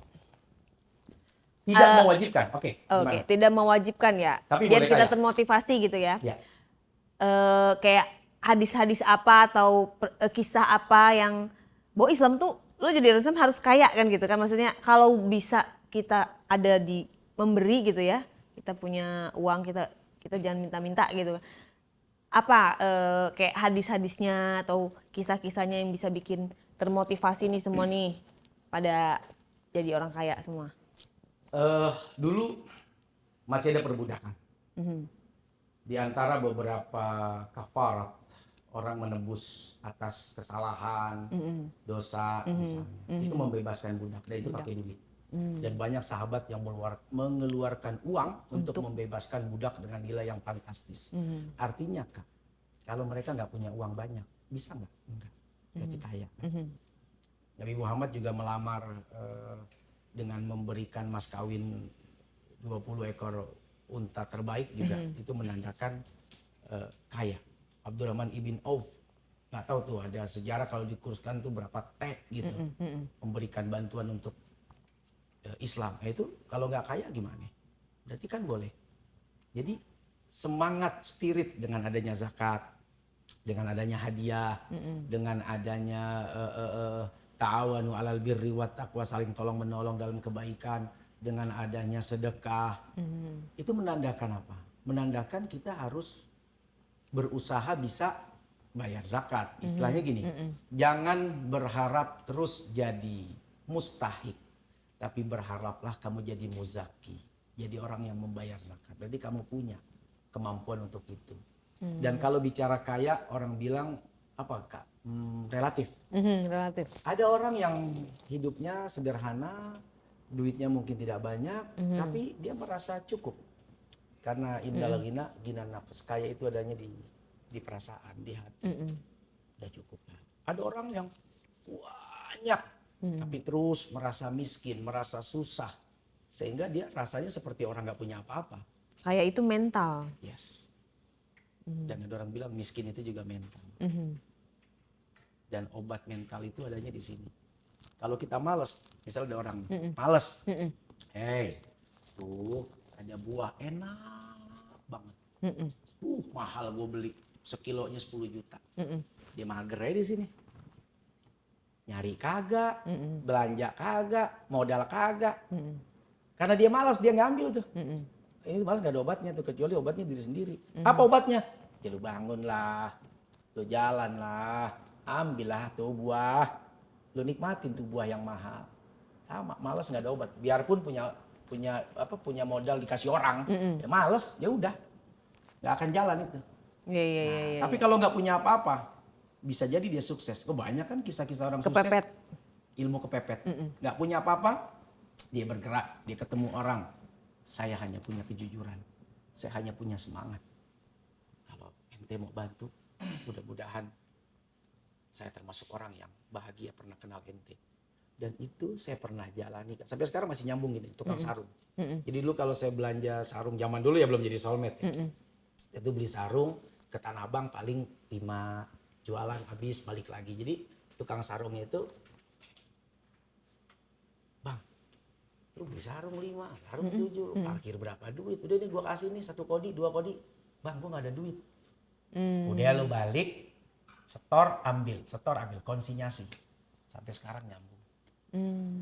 Tidak mewajibkan. Oke. Oke, tidak mewajibkan ya. Tapi biar boleh kita kaya. termotivasi gitu ya. Ya. Kayak hadis-hadis apa atau kisah apa yang bahwa Islam tuh lo jadi Islam harus kaya kan gitu kan, maksudnya kalau bisa kita ada di memberi gitu ya, kita punya uang, kita jangan minta-minta gitu. Apa kayak hadis-hadisnya atau kisah-kisahnya yang bisa bikin termotivasi nih semua nih pada jadi orang kaya semua. Dulu masih ada perbudakan. Di antara beberapa kafarat, orang menebus atas kesalahan, dosa misalnya. Itu membebaskan budak, dan itu pakai duit. Dan banyak sahabat yang mengeluarkan uang untuk membebaskan budak dengan nilai yang fantastis. Artinya Kak, kalau mereka nggak punya uang banyak, Bisa nggak? Enggak. Berarti kaya. Nabi Muhammad juga melamar dengan memberikan mas kawin 20 ekor unta terbaik juga. Itu menandakan kaya. Abdurrahman ibn Auf, nggak tahu tuh ada sejarah kalau dikuruskan tuh berapa tek gitu, memberikan bantuan untuk Islam. Nah, itu kalau nggak kaya gimana? Berarti kan boleh. Jadi semangat spirit dengan adanya zakat, dengan adanya hadiah, dengan adanya ta'awanu 'alal birri wat taqwa, saling tolong menolong dalam kebaikan, dengan adanya sedekah. Itu menandakan apa? Menandakan kita harus berusaha bisa bayar zakat. Istilahnya gini, jangan berharap terus jadi mustahik, tapi berharaplah kamu jadi muzaki, jadi orang yang membayar zakat. Berarti kamu punya kemampuan untuk itu. Dan kalau bicara kaya, orang bilang apa Kak? Relatif. Relatif. Ada orang yang hidupnya sederhana, duitnya mungkin tidak banyak, tapi dia merasa cukup. Karena indal ghina ghinan nafs. Kaya itu adanya di perasaan, di hati. Udah cukup. Ada orang yang banyak, tapi terus merasa miskin, merasa susah. Sehingga dia rasanya seperti orang nggak punya apa-apa. Kayak itu mental. Yes. Dan ada orang bilang miskin itu juga mental. Dan obat mental itu adanya di sini. Kalau kita males, misalnya ada orang males. Hey, tuh ada buah enak banget. Mahal gue beli. Sekilonya 10 juta. Dia mager aja di sini. Nyari kagak, belanja kagak, modal kagak. Karena dia malas, dia ngambil tuh. Ini malas gak ada obatnya tuh, kecuali obatnya diri sendiri. Apa obatnya? Ya lu bangun lah, lu jalan lah, ambillah tuh buah. Lu nikmatin tuh buah yang mahal. Sama, malas gak ada obat. Biarpun punya modal dikasih orang, ya malas, ya udah. Gak akan jalan itu. Iya. Tapi kalau nggak punya apa-apa, bisa jadi dia sukses. Banyak kan kisah-kisah orang Kepepet. sukses. Ilmu kepepet. Nggak punya apa-apa, dia bergerak, dia ketemu orang. Saya hanya punya kejujuran. Saya hanya punya semangat. Kalau ente mau bantu, mudah-mudahan saya termasuk orang yang bahagia pernah kenal ente. Dan itu saya pernah jalani. Sampai sekarang masih nyambung gini, tukang sarung. Jadi dulu kalau saya belanja sarung, zaman dulu ya belum jadi soulmate. Ya. Itu beli sarung, ke Tanah Abang paling 5 jualan habis balik lagi. Jadi tukang sarungnya itu, Bang, lu beli sarung 5, sarung 7, parkir berapa duit? Udah nih gua kasih nih 1 kodi, 2 kodi. Bang, gua gak ada duit. Udah lu balik, setor ambil, konsinyasi. Sampai sekarang nyambung.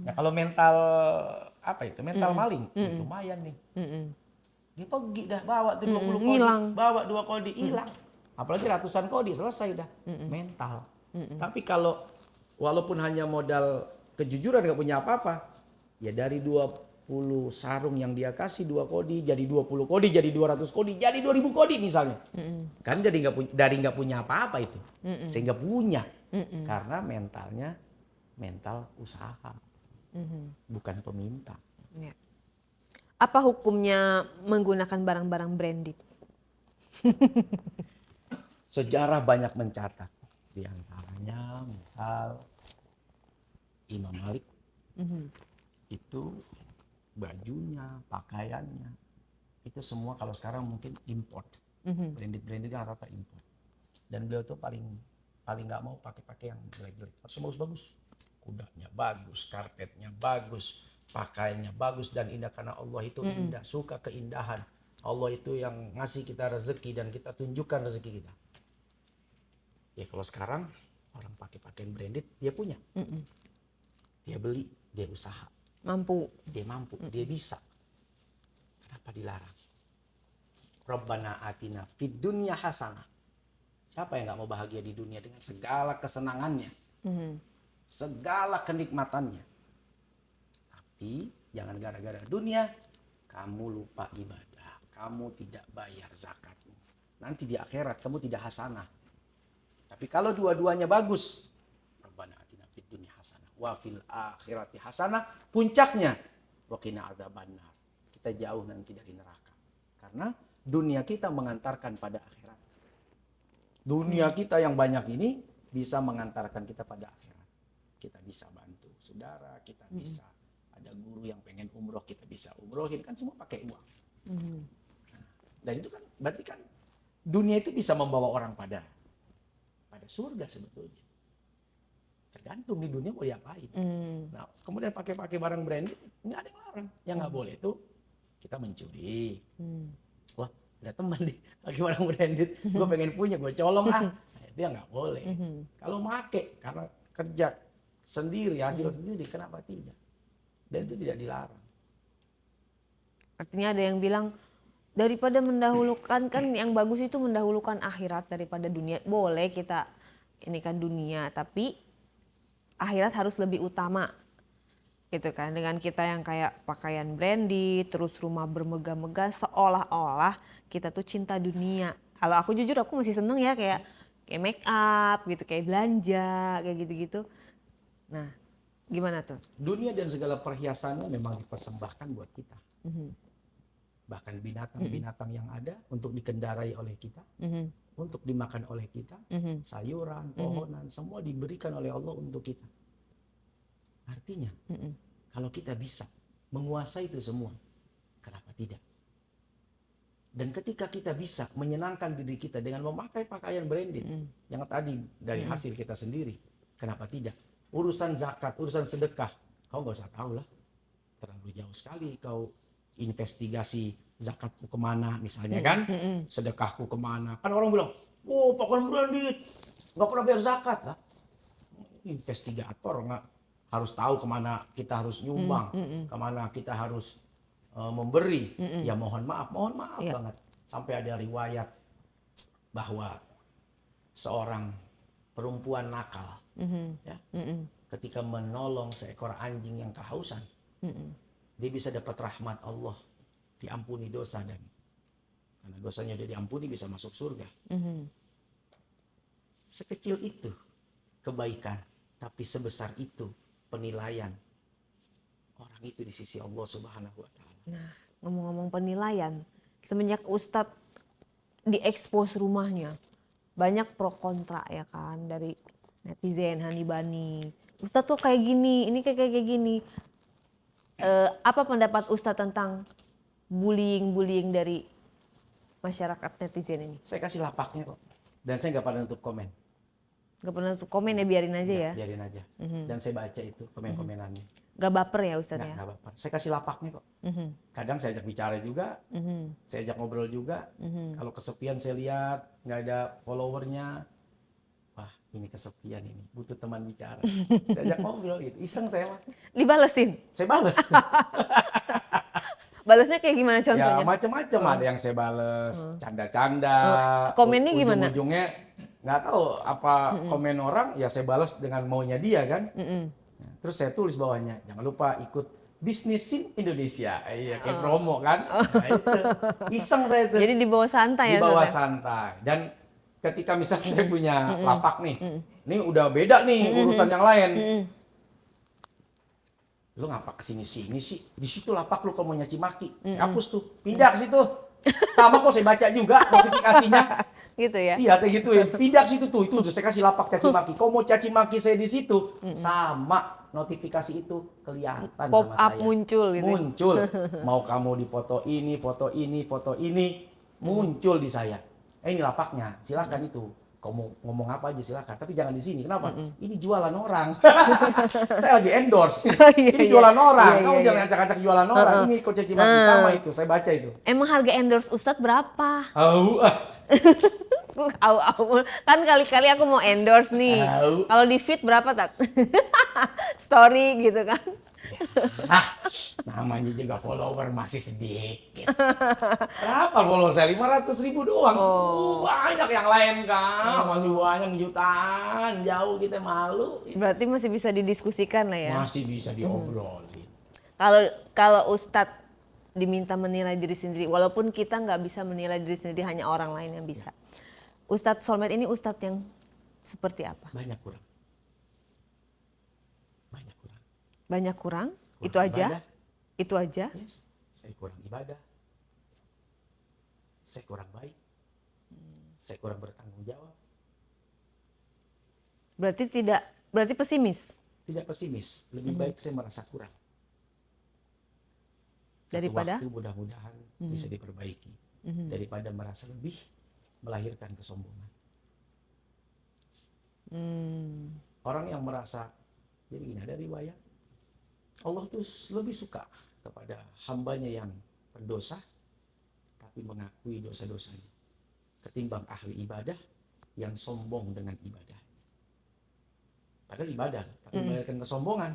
Nah kalau mental apa itu? Mental maling, lumayan nih. Dia pergi dah, bawa tuh 20 kodi, bawa 2 kodi, hilang. Apalagi ratusan kodi, selesai dah. Mental. Tapi kalau walaupun hanya modal kejujuran, gak punya apa-apa, ya dari 20 sarung yang dia kasih 2 kodi, jadi 20 kodi, jadi 200 kodi, jadi 2000 kodi misalnya. Kan jadi dari gak punya apa-apa itu. Sehingga punya. Karena mentalnya mental usaha. Bukan peminta. Ya. Apa hukumnya menggunakan barang-barang branded? Sejarah banyak mencatat. Di antaranya misal Imam Malik itu bajunya, pakaiannya, itu semua kalau sekarang mungkin import. Branded kan rata-rata import. Dan beliau tuh paling nggak mau pakai yang jelek-jelek. Harus bagus-bagus. Kudanya bagus, karpetnya bagus, pakaiannya bagus dan indah karena Allah itu indah, suka keindahan. Allah itu yang ngasih kita rezeki dan kita tunjukkan rezeki kita. Ya kalau sekarang orang pakai pakaian branded, dia punya. Dia beli, dia usaha. Mampu. Dia mampu, dia bisa. Kenapa dilarang? Rabbana atina fid dunya hasanah. Siapa yang gak mau bahagia di dunia dengan segala kesenangannya? Segala kenikmatannya. Tapi jangan gara-gara dunia kamu lupa ibadah, kamu tidak bayar zakatmu. Nanti di akhirat kamu tidak hasanah. Tapi kalau dua-duanya bagus, Rabbana atina fid dunya hasanah wa fil akhirati hasanah, puncaknya wa qina adzabannar. Kita jauh nanti dari neraka. Karena dunia kita mengantarkan pada akhirat. Dunia kita yang banyak ini bisa mengantarkan kita pada akhirat. Kita bisa bantu saudara, kita bisa ada guru yang pengen umroh, kita bisa umrohin, kan semua pakai uang. Dan itu kan berarti kan dunia itu bisa membawa orang pada surga sebetulnya. Tergantung di dunia mau diapain. Nah, kemudian pakai barang branded, nggak ada yang larang. Yang nggak boleh itu kita mencuri. Wah, ada teman nih pakai barang branded, gue pengen punya, gue colong Nah, itu yang nggak boleh. Kalau make karena kerja sendiri, hasil sendiri, kenapa tidak? Dan itu tidak dilarang. Artinya ada yang bilang daripada mendahulukan, kan yang bagus itu mendahulukan akhirat daripada dunia. Boleh kita ini kan dunia, tapi akhirat harus lebih utama. Gitu kan, dengan kita yang kayak pakaian branded, terus rumah bermegah-megah, seolah-olah kita tuh cinta dunia. Kalau aku jujur aku masih seneng ya kayak make up gitu, kayak belanja, kayak gitu-gitu. Nah, gimana tuh? Dunia dan segala perhiasannya memang dipersembahkan buat kita. Bahkan binatang-binatang yang ada untuk dikendarai oleh kita, untuk dimakan oleh kita, sayuran, pohonan, semua diberikan oleh Allah untuk kita. Artinya, kalau kita bisa menguasai itu semua, kenapa tidak? Dan ketika kita bisa menyenangkan diri kita dengan memakai pakaian branded, yang tadi dari hasil kita sendiri, kenapa tidak? Urusan zakat, urusan sedekah, kau nggak usah tahu lah. Terlalu jauh sekali kau investigasi zakatku kemana misalnya kan, sedekahku kemana. Kan orang bilang, oh pakaian branded, nggak pernah bayar zakat lah. Investigator nggak harus tahu kemana kita harus nyumbang, kemana kita harus memberi. Ya mohon maaf banget. Sampai ada riwayat bahwa seorang perempuan nakal, ya, ketika menolong seekor anjing yang kehausan, dia bisa dapat rahmat Allah, diampuni dosa, dan karena dosanya dia diampuni bisa masuk surga. Sekecil itu kebaikan, tapi sebesar itu penilaian orang itu di sisi Allah Subhanahu wa Ta'ala. Nah, ngomong-ngomong penilaian, semenjak Ustadz diekspos rumahnya, banyak pro kontra ya kan dari netizen, Hanibani. Ustadz tuh kayak gini, ini kayak gini. Apa pendapat Ustadz tentang bullying dari masyarakat netizen ini? Saya kasih lapaknya kok, dan saya nggak pernah nutup komen. Gak pernah komen ya, biarin aja ya? Biarin aja. Dan saya baca itu komen-komenannya. Gak baper ya Ustadz ya? Nggak baper. Saya kasih lapaknya kok. Kadang saya ajak bicara juga, saya ajak ngobrol juga. Kalau kesepian saya lihat nggak ada followernya, wah ini kesepian ini, butuh teman bicara. Saya ajak ngobrol gitu, iseng saya mah. Dibalesin? Saya bales. Balesnya kayak gimana contohnya? Ya macam-macam, ada yang saya bales, canda-canda. Komennya gimana? Ujung-ujungnya nggak tahu apa komen orang, ya saya balas dengan maunya dia kan. Terus saya tulis bawahnya, jangan lupa ikut Bisnisin Indonesia. Iya, kayak promo kan. Nah, itu. Iseng saya itu. Jadi di bawah santai ya? Di bawah santai. Dan ketika misalnya saya punya lapak nih, ini udah beda nih urusan yang lain. Lu ngapa kesini-sini sih? Di situ lapak lu kalau mau nyaci maki. Saya hapus tuh, pindah ke situ. Sama kok saya baca juga notifikasinya. Gitu ya? Iya, saya gituin. Pindah ke situ tuh, itu saya kasih lapak caci maki. Kau mau caci maki saya di situ, sama notifikasi itu kelihatan Pop sama up saya. muncul gitu. Muncul. Mau kamu di foto ini, muncul di saya. Ini lapaknya, silakan itu. Kau mau ngomong apa aja silakan, tapi jangan di sini. Kenapa? Ini jualan orang. Saya lagi endorse. Ini jualan orang. Kamu jangan acak-acak jualan orang. Ini kok caci maki sama itu. Saya baca itu. Emang harga endorse Ustadz berapa? Au. Kan kali-kali aku mau endorse nih. Kalau di feed berapa Tat? Story gitu kan? Nah, namanya juga follower masih sedikit. Berapa follower saya? 500.000 doang. Banyak yang lain kan, masih banyak jutaan. Jauh kita malu. Berarti masih bisa didiskusikan lah ya? Masih bisa diobrolin. Kalau Ustadz diminta menilai diri sendiri, walaupun kita nggak bisa menilai diri sendiri, hanya orang lain yang bisa. Ustadz Solmed ini Ustadz yang seperti apa? Banyak kurang. Banyak kurang? Itu ibadah. aja? Itu aja? Yes. Saya kurang ibadah. Saya kurang baik. Saya kurang bertanggung jawab. Berarti pesimis Tidak pesimis, lebih baik saya merasa kurang. Satu daripada waktu mudah-mudahan bisa diperbaiki. Daripada merasa lebih, melahirkan kesombongan. Orang yang merasa, jadi gini, ada riwayat, Allah tuh lebih suka kepada hambanya yang berdosa, tapi mengakui dosa-dosanya. Ketimbang ahli ibadah yang sombong dengan ibadah. Padahal ibadah, tapi melahirkan kesombongan.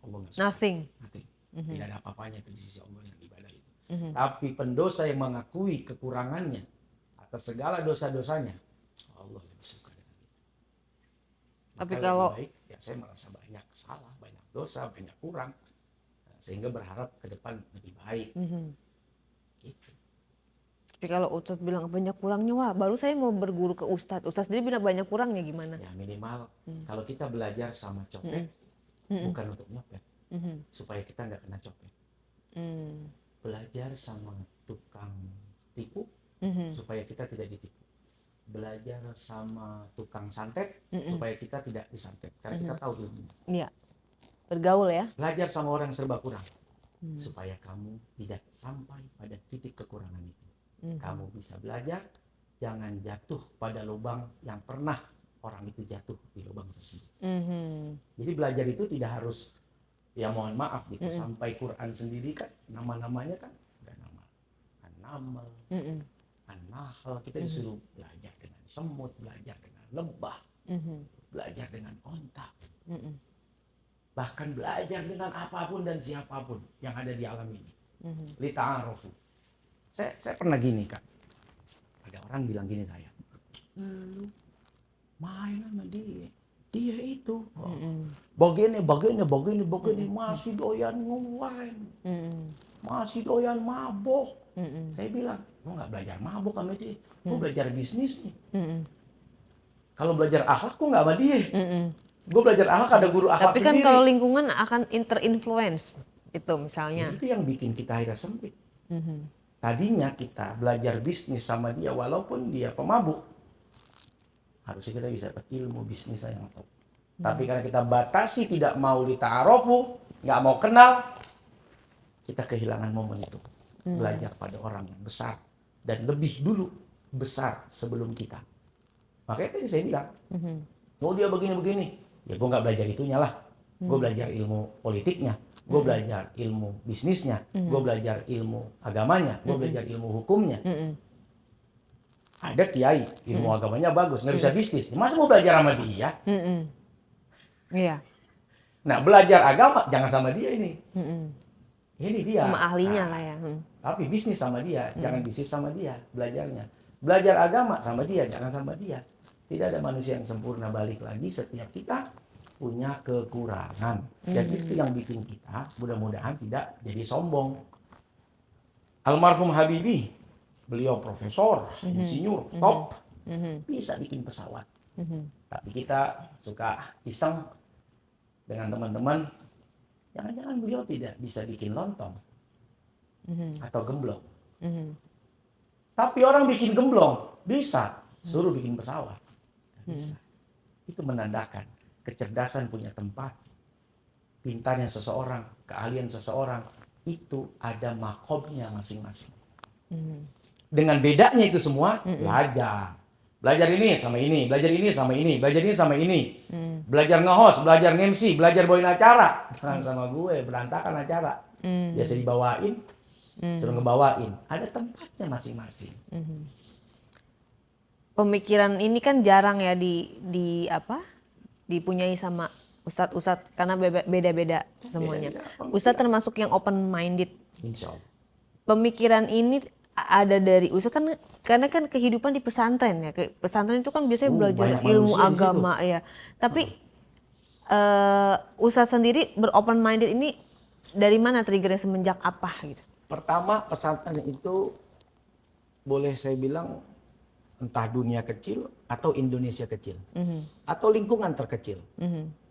Allah nggak suka. nothing. Nothing. Tidak ada apa-apanya itu di sisi Allah yang ibadah itu. Tapi pendosa yang mengakui kekurangannya atas segala dosa-dosanya, Allah lebih suka dengan itu. Tapi Maka kalau- lebih baik, ya saya merasa banyak salah, banyak dosa, banyak kurang, sehingga berharap ke depan lebih baik. Gitu. Tapi kalau Ustadz bilang banyak kurangnya, wah baru saya mau berguru ke Ustadz. Ustadz sendiri bilang banyak kurangnya gimana? Ya minimal kalau kita belajar sama copet, bukan untuk nyopet, supaya kita nggak kena copet. Belajar sama tukang tipu, supaya kita tidak ditipu. Belajar sama tukang santet, supaya kita tidak disantet. Karena kita tahu ilmu. Iya, bergaul ya. Belajar sama orang yang serba kurang, supaya kamu tidak sampai pada titik kekurangan itu. Kamu bisa belajar, jangan jatuh pada lubang yang pernah orang itu jatuh di lubang tersebut. Jadi belajar itu tidak harus, ya mohon maaf gitu, sampai Quran sendiri kan nama-namanya kan ada nama An-Naml, An-Nahl, kita disuruh belajar dengan semut, belajar dengan lebah, belajar dengan onta, bahkan belajar dengan apapun dan siapapun yang ada di alam ini. Lita'arofu. Saya pernah gini Kak, ada orang bilang gini saya, lu main sama dia itu begini, masih doyan nge-wine, masih doyan mabok. Saya bilang, lu nggak belajar mabok sama dia, lu belajar bisnis nih. Kalau belajar akhlak, lu nggak sama dia. Gue belajar akhlak, ada guru akhlak Tapi kan sendiri. kalau lingkungan akan interinfluence itu misalnya. Ya, itu yang bikin kita akhirnya sempit. Tadinya kita belajar bisnis sama dia, walaupun dia pemabuk, harusnya kita bisa dapat ilmu bisnisnya yang top. Tapi karena kita batasi, tidak mau lita'arofu, nggak mau kenal, kita kehilangan momen itu. Belajar pada orang yang besar dan lebih dulu besar sebelum kita. Makanya tadi saya bilang, oh dia begini-begini, ya gue nggak belajar itunya lah. Gue belajar ilmu politiknya, gue belajar ilmu bisnisnya, gue belajar ilmu agamanya, gue belajar ilmu hukumnya. Ada kiai, ilmu agamanya bagus, nggak bisa bisnis. Masa mau belajar sama dia? Iya. Nah, belajar agama jangan sama dia ini. Ini dia. Sama ahlinya Nah, lah ya. tapi bisnis sama dia, jangan bisnis sama dia belajarnya. Belajar agama sama dia, jangan sama dia. Tidak ada manusia yang sempurna, balik lagi setiap kita punya kekurangan. Dan itu yang bikin kita mudah-mudahan tidak jadi sombong. Almarhum Habibie, beliau profesor, insinyur, top, bisa bikin pesawat. Tapi kita suka iseng dengan teman-teman, jangan-jangan beliau tidak bisa bikin lontong atau gemblong. Tapi orang bikin gemblong, bisa. Suruh bikin pesawat. Nggak bisa. Itu menandakan kecerdasan punya tempat, pintarnya seseorang, keahlian seseorang, itu ada makomnya masing-masing. Dengan bedanya itu semua, belajar. Belajar ini sama ini, belajar ini sama ini, belajar ini sama ini. Belajar nge-host, belajar nge-MC, belajar bawain acara. Jangan sama gue, berantakan acara. Biasa dibawain, suruh ngebawain. Ada tempatnya masing-masing. Pemikiran ini kan jarang ya dipunyai sama ustadz-ustadz karena beda-beda semuanya. Beda-beda Ustadz termasuk yang open minded. Insya Allah. Pemikiran ini ada dari ustadz kan karena kan kehidupan di pesantren ya. Pesantren itu kan biasanya belajar banyak ilmu manusia di situ. agama ya. Tapi ustadz sendiri beropen minded ini dari mana triggernya, semenjak apa gitu? Pertama, pesantren itu boleh saya bilang entah dunia kecil atau Indonesia kecil. Atau lingkungan terkecil.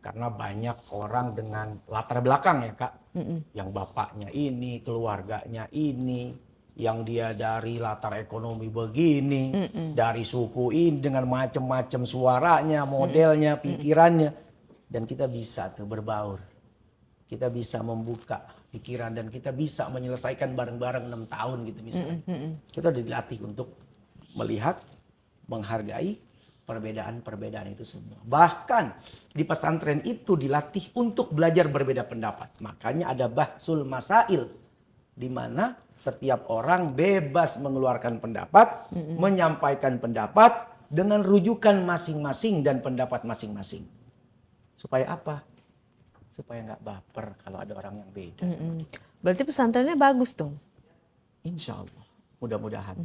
Karena banyak orang dengan latar belakang ya Kak. Yang bapaknya ini, keluarganya ini. yang dia dari latar ekonomi begini, dari suku ini dengan macam-macam suaranya, modelnya, pikirannya, dan kita bisa tuh berbaur. Kita bisa membuka pikiran dan kita bisa menyelesaikan bareng-bareng 6 tahun gitu misalnya. Kita udah dilatih untuk melihat, menghargai perbedaan-perbedaan itu semua. Bahkan di pesantren itu dilatih untuk belajar berbeda pendapat. Makanya ada bahsul masail, di mana setiap orang bebas mengeluarkan pendapat, menyampaikan pendapat dengan rujukan masing-masing dan pendapat masing-masing. Supaya apa? Supaya nggak baper kalau ada orang yang beda. Berarti pesantrennya bagus dong. Insya Allah, mudah-mudahan.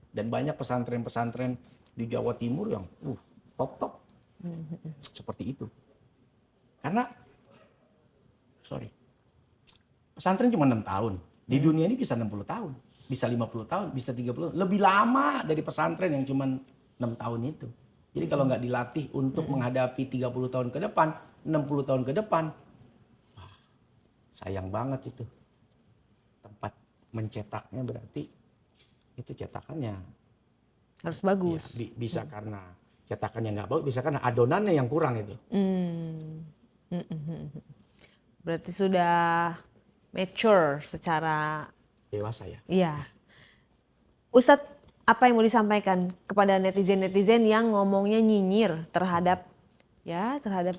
Dan banyak pesantren-pesantren di Jawa Timur yang top-top. Seperti itu. Karena, pesantren cuma 6 tahun. Di dunia ini bisa 60 tahun, bisa 50 tahun, bisa 30 tahun. Lebih lama dari pesantren yang cuma 6 tahun itu. Jadi kalau nggak dilatih untuk menghadapi 30 tahun ke depan, 60 tahun ke depan, sayang banget itu. Tempat mencetaknya berarti itu cetakannya Harus bagus. ya, bisa karena cetakannya nggak bagus, bisa karena adonannya yang kurang itu. Berarti sudah mature secara Dewasa ya. iya. Ustadz, apa yang mau disampaikan kepada netizen-netizen yang ngomongnya nyinyir terhadap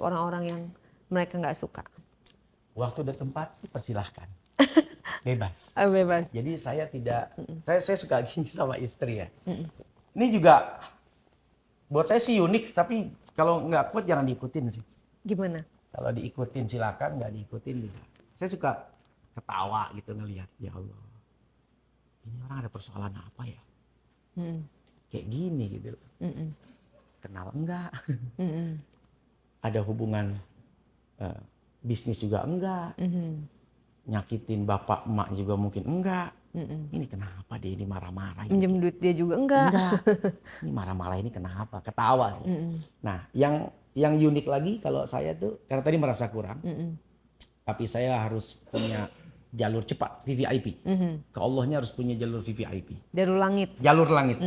orang-orang yang mereka nggak suka? Waktu dan tempat persilahkan. Bebas. Bebas. Jadi saya tidak, saya suka gini sama istri ya. Ini juga buat saya sih unik, tapi kalau nggak kuat jangan diikutin sih. Gimana? Kalau diikutin silakan, nggak diikutin juga. Saya suka ketawa gitu ngelihat, ya Allah, ini orang ada persoalan apa ya? Kayak gini gitu. Kenal enggak? Ada hubungan bisnis juga enggak? Nyakitin bapak emak juga mungkin enggak? Ini kenapa dia ini marah-marah? Minjem duit dia juga enggak? Ini marah-marah ini kenapa? Ketawa. Nah, yang unik lagi kalau saya tuh karena tadi merasa kurang, tapi saya harus punya jalur cepat VVIP. Ke Allahnya harus punya jalur VVIP. Jalur langit. Jalur langit.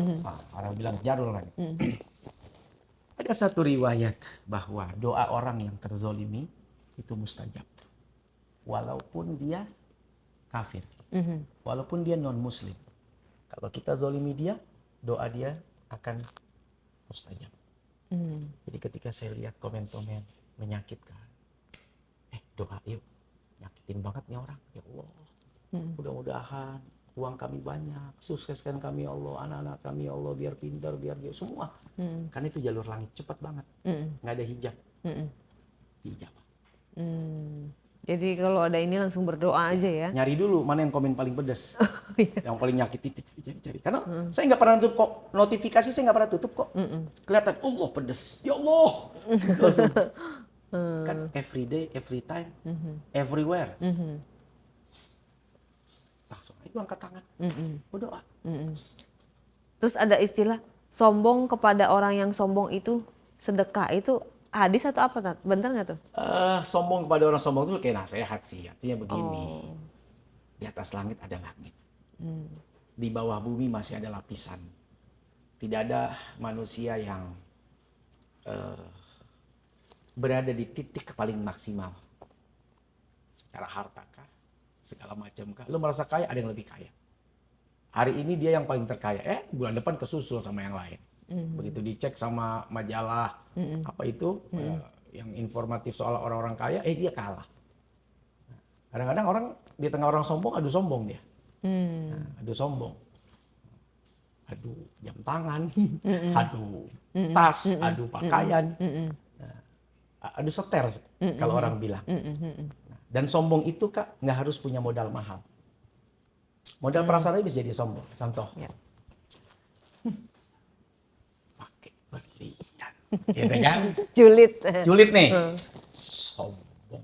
Orang bilang jalur langit. Ada satu riwayat bahwa doa orang yang terzolimi itu mustajab. Walaupun dia kafir. Walaupun dia non-muslim. Kalau kita zolimi dia, doa dia akan mustajab. Jadi ketika saya lihat komen-komen menyakitkan, doa yuk, nyakitin banget nih orang, ya Allah. Mudah-mudahan uang kami banyak, sukseskan kami ya Allah, anak-anak kami ya Allah, biar pintar, biar semua. Karena itu jalur langit cepat banget, nggak ada hijab. Hijab. Jadi kalau ada ini langsung berdoa aja ya. Nyari dulu mana yang komen paling pedas, yang paling nyakit itu cari. Karena saya nggak pernah tutup kok notifikasi, saya nggak pernah tutup kok. Kelihatan Allah pedas, ya Allah. Kan every day, every time, everywhere. Langsung aja angkat tangan, berdoa. Terus ada istilah sombong kepada orang yang sombong itu sedekah, itu hadis atau apa, Tat? Bentar nggak tuh? Sombong kepada orang sombong itu kayak nasihat sih. Artinya begini, di atas langit ada langit. Di bawah bumi masih ada lapisan. Tidak ada manusia yang berada di titik paling maksimal. Secara harta kah, segala macam kah. Lu merasa kaya, ada yang lebih kaya. Hari ini dia yang paling terkaya. Bulan depan kesusul sama yang lain. Begitu dicek sama majalah apa itu yang informatif soal orang-orang kaya, dia kalah. Kadang-kadang orang di tengah orang sombong, adu sombong dia. Adu sombong, adu jam tangan, adu tas, adu pakaian, adu seter kalau orang bilang. Dan sombong itu Kak nggak harus punya modal mahal. Modal perasaan aja bisa jadi sombong. Contoh. Berlian, gitu kan? Julid nih, sombong dia.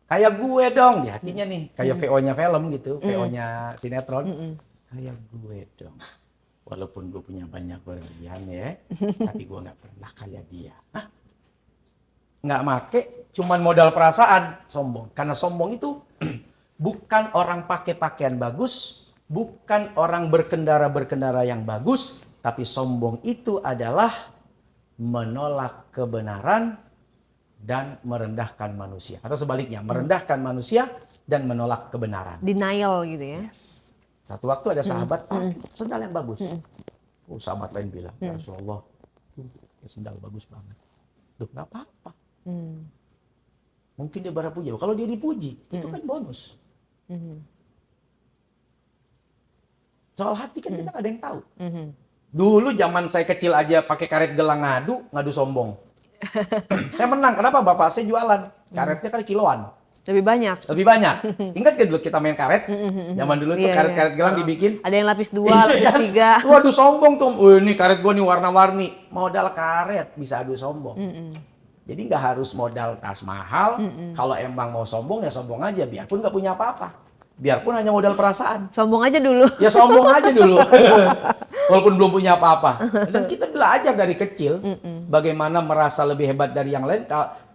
Kayak gue dong, di hatinya nih, kayak VO-nya film gitu, VO-nya sinetron. Kayak gue dong, walaupun gue punya banyak berlian ya, tapi gue nggak pernah kayak dia. Nggak make, cuman modal perasaan, sombong. Karena sombong itu bukan orang pakai pakaian bagus, bukan orang berkendara yang bagus, tapi sombong itu adalah menolak kebenaran dan merendahkan manusia. Atau sebaliknya, merendahkan manusia dan menolak kebenaran. Denial gitu ya. Yes. Satu waktu ada sahabat, sendal yang bagus. Sahabat lain bilang, ya Rasulullah, sendal bagus banget. Tuh, nggak apa-apa. Mungkin dia puji. Kalau dia dipuji, itu kan bonus. Soal hati kan kita nggak ada yang tahu. Dulu zaman saya kecil aja pakai karet gelang ngadu sombong. Saya menang, kenapa? Bapak saya jualan. Karetnya kan kiloan. Lebih banyak. Lebih banyak. Ingat kan dulu kita main karet? Zaman dulu tuh karet-karet gelang dibikin. Ada yang lapis 2, lapis 3. Waduh sombong tuh. Ini karet gua nih warna-warni. Modal karet bisa adu sombong. Jadi nggak harus modal tas mahal. Kalau emang mau sombong ya sombong aja. Biarpun nggak punya apa-apa. Biarpun hanya modal perasaan. Sombong aja dulu. Ya sombong aja dulu. Walaupun belum punya apa-apa. Dan kita belajar dari kecil. Bagaimana merasa lebih hebat dari yang lain.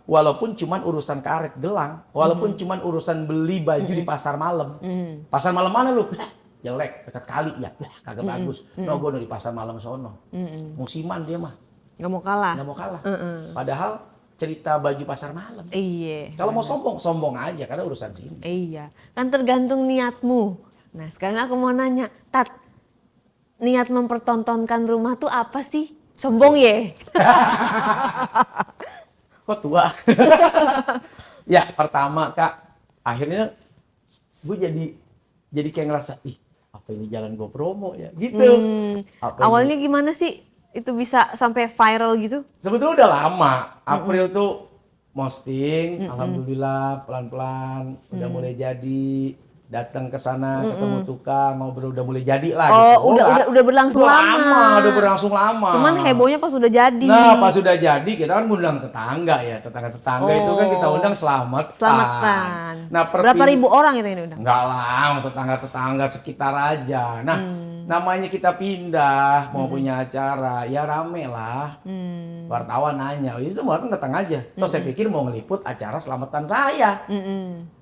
Walaupun cuman urusan karet gelang. Walaupun cuman urusan beli baju di pasar malam. Pasar malam mana lu? Jelek, dekat kali ya. Kagak bagus. No, gue di pasar malam sono. Musiman dia mah. Nggak mau kalah. Nggak mau kalah. Padahal cerita baju pasar malam. Iya. Kalau mau sombong aja karena urusan sini. Iya. Kan tergantung niatmu. Nah sekarang aku mau nanya, Tat. Niat mempertontonkan rumah tuh apa sih? Sombong ya? Kok tua? Ya pertama Kak, akhirnya gue jadi kayak ngerasa, ih apa ini jalan gue promo ya gitu. Awalnya gimana sih itu bisa sampai viral gitu? Sebetulnya udah lama. April tuh posting, alhamdulillah pelan-pelan udah mulai jadi. Datang ke sana ketemu tukang, ngobrol udah mulai jadi lah. Oh, gitu. udah berlangsung lama. Udah berlangsung lama. Cuman hebohnya pas udah jadi. Nah, pas sudah jadi kita kan undang tetangga ya. Tetangga itu kan kita undang selamatan. Nah, berapa ribu orang itu ini udah? Enggak lah, tetangga-tetangga sekitar aja. Nah, namanya kita pindah, mau punya acara, ya rame lah. Wartawan nanya, oh, itu mau datang aja. Terus saya pikir mau ngeliput acara selamatan saya.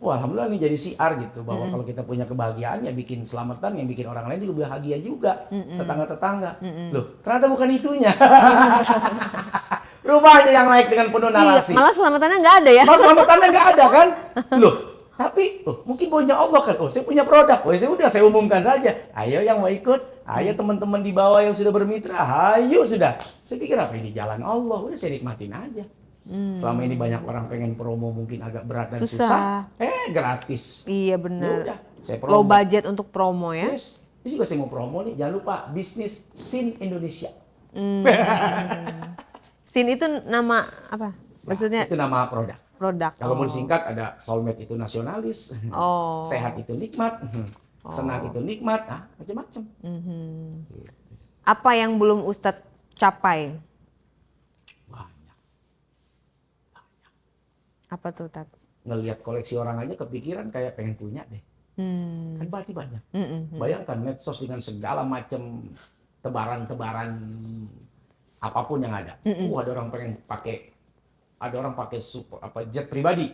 Wah, alhamdulillah ini jadi siar gitu bahwa kalau kita punya kebahagiaan ya bikin selamatan, yang bikin orang lain juga bahagia juga. Tetangga-tetangga. Loh, ternyata bukan itunya. Rumahnya yang naik dengan penuh narasi. Iya, malah selamatannya nggak ada ya? Malah selamatannya nggak ada kan? Loh, tapi mungkin punya Allah kan. Oh, saya punya produk. Oh, saya udah saya umumkan saja. Ayo yang mau ikut. Ayo teman-teman di bawah yang sudah bermitra. Ayo sudah. Saya pikir apa ini jalan Allah. Udah saya nikmatin aja. Selama ini banyak orang pengen promo mungkin agak berat dan susah. Gratis. Iya benar. Yaudah, saya promo. Low budget untuk promo ya? Yes. Ini juga saya mau promo nih. Jangan lupa bisnis Sin Indonesia. Sin itu nama apa? Maksudnya? Itu nama produk. Produk. Kalau mau disingkat ada soulmate itu nasionalis. Sehat itu nikmat. Senang itu nikmat. Macam-macam. Apa yang belum Ustadz capai? Apa tuh, Tat? Ngelihat koleksi orang aja kepikiran kayak pengen punya deh. Kan berarti banyak. Bayangkan medsos dengan segala macam tebaran-tebaran apapun yang ada. Ada orang pengen pakai, jet pribadi.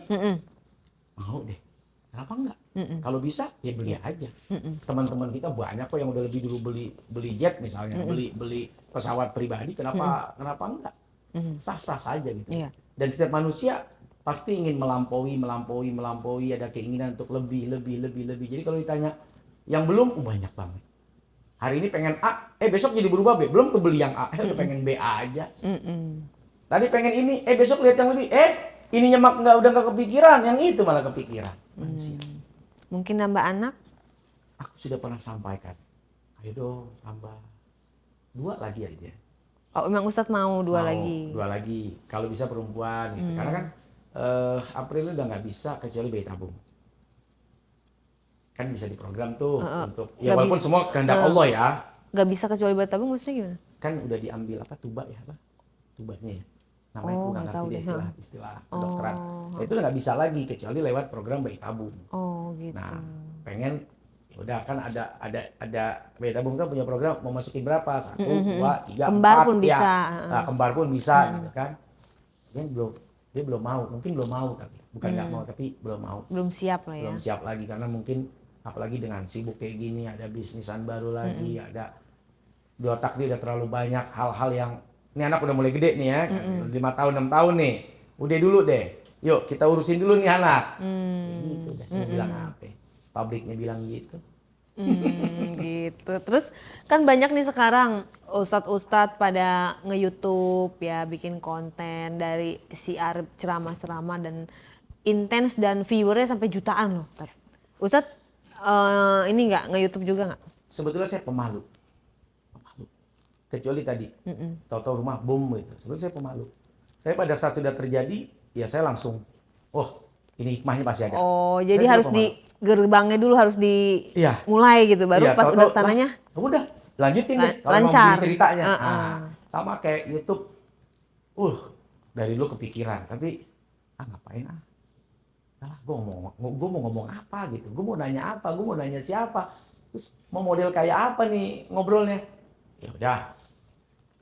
Mau deh. Kenapa enggak? Kalau bisa ya beli aja. Teman-teman kita banyak kok yang udah lebih dulu beli jet misalnya, beli pesawat pribadi. Kenapa enggak? Sah-sah saja gitu. Iya. Dan setiap manusia pasti ingin melampaui, ada keinginan untuk lebih. Jadi kalau ditanya yang belum, banyak banget. Hari ini pengen A, besok jadi berubah B. Belum kebeli yang A, udah pengen B aja. Tadi pengen ini, besok lihat yang lebih, ininya udah nggak kepikiran, yang itu malah kepikiran. Mungkin nambah anak? Aku sudah pernah sampaikan, ayo dong tambah 2 lagi aja. Oh, emang Ustadz mau 2 lagi? 2 lagi, kalau bisa perempuan gitu. Karena kan April udah nggak bisa kecuali bayi tabung. Kan bisa diprogram tuh untuk ya walaupun semua kehendak Allah ya. Nggak bisa kecuali bayi tabung maksudnya gimana? Kan udah diambil tubanya ya. Namanya aku nggak ngerti deh istilah kedokteran. Nah, itu udah nggak bisa lagi kecuali lewat program bayi tabung. Oh gitu. Nah pengen udah kan ada bayi tabung kan punya program mau masukin berapa 1, 2, 3, 4 kembar pun bisa. Ya. Nah, kembar pun bisa gitu kan. Dia belum mau, mungkin belum mau tapi bukan nggak mau tapi belum mau. Belum siap lah ya. Belum siap lagi karena mungkin apalagi dengan sibuk kayak gini, ada bisnisan baru lagi, ada di otak dia udah terlalu banyak hal-hal yang ini anak udah mulai gede nih ya, 5 tahun 6 tahun nih, udah dulu deh, yuk kita urusin dulu nih anak. Gitu deh, dia bilang apa? Pabriknya bilang gitu. Gitu. Terus kan banyak nih sekarang ustadz-ustadz pada nge-YouTube ya, bikin konten dari siar ceramah-ceramah dan intens dan viewernya sampai jutaan loh. Ustadz ini nggak nge-YouTube juga nggak? Sebetulnya saya pemalu. Kecuali tadi, tahu-tahu rumah bom gitu. Sebetulnya saya pemalu. Tapi pada saat sudah terjadi, ya saya langsung, oh ini hikmahnya pasti ada. Oh, jadi Saya harus juga di gerbangnya dulu harus Iya. dimulai gitu, baru Iya, pas tahu-tahu, udah sananya udah lanjutin deh kalau mau lancar. begini ceritanya. Nah, sama kayak YouTube, dari dulu kepikiran, tapi ngapain gue mau ngomong apa gitu, gue mau nanya apa, gue mau nanya siapa, terus mau model kayak apa nih ngobrolnya, ya udah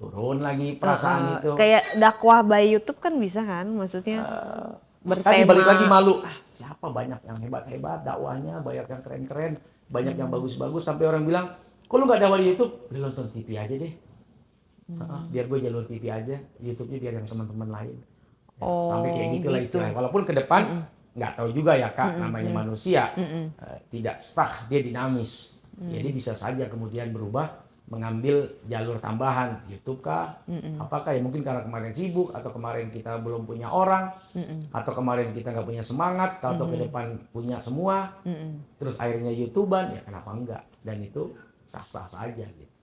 turun lagi perasaan itu. Kayak dakwah by YouTube kan bisa kan, maksudnya Tapi bertema. balik lagi malu, siapa banyak yang hebat-hebat dakwahnya, banyak yang keren-keren, banyak yang bagus-bagus, sampai orang bilang, kok lu nggak dakwah di YouTube? Lu nonton TV aja deh. Biar gue jalur TV aja, YouTube-nya biar yang teman-teman lain. Sampai kayak gitu lah istilahnya. Walaupun ke depan nggak tahu juga ya Kak, namanya manusia tidak stuck, dia dinamis. Jadi bisa saja kemudian berubah, mengambil jalur tambahan, YouTube kah? Apakah ya mungkin karena kemarin sibuk, atau kemarin kita belum punya orang, atau kemarin kita nggak punya semangat, atau ke depan punya semua, terus akhirnya YouTuber, ya kenapa enggak? Dan itu sah-sah saja gitu.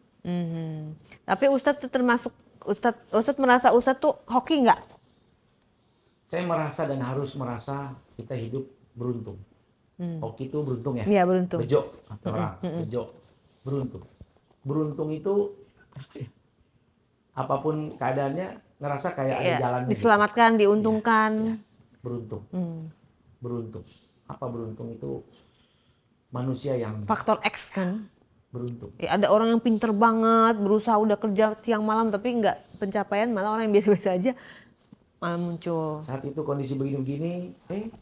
Tapi Ustadz tuh termasuk Ustadz merasa Ustadz tuh hoki nggak? Saya merasa dan harus merasa kita hidup beruntung. Hoki itu beruntung ya? Iya, beruntung. Bejo, kata orang. Bejo, beruntung. Beruntung itu apapun keadaannya ngerasa kayak ada jalannya. Diselamatkan, gitu. diuntungkan. Ya. Beruntung. Beruntung. Apa beruntung itu? Manusia yang Faktor X kan. beruntung. Ya, ada orang yang pinter banget, berusaha udah kerja siang malam tapi nggak pencapaian, malah orang yang biasa-biasa aja malah muncul. Saat itu kondisi begini-begini,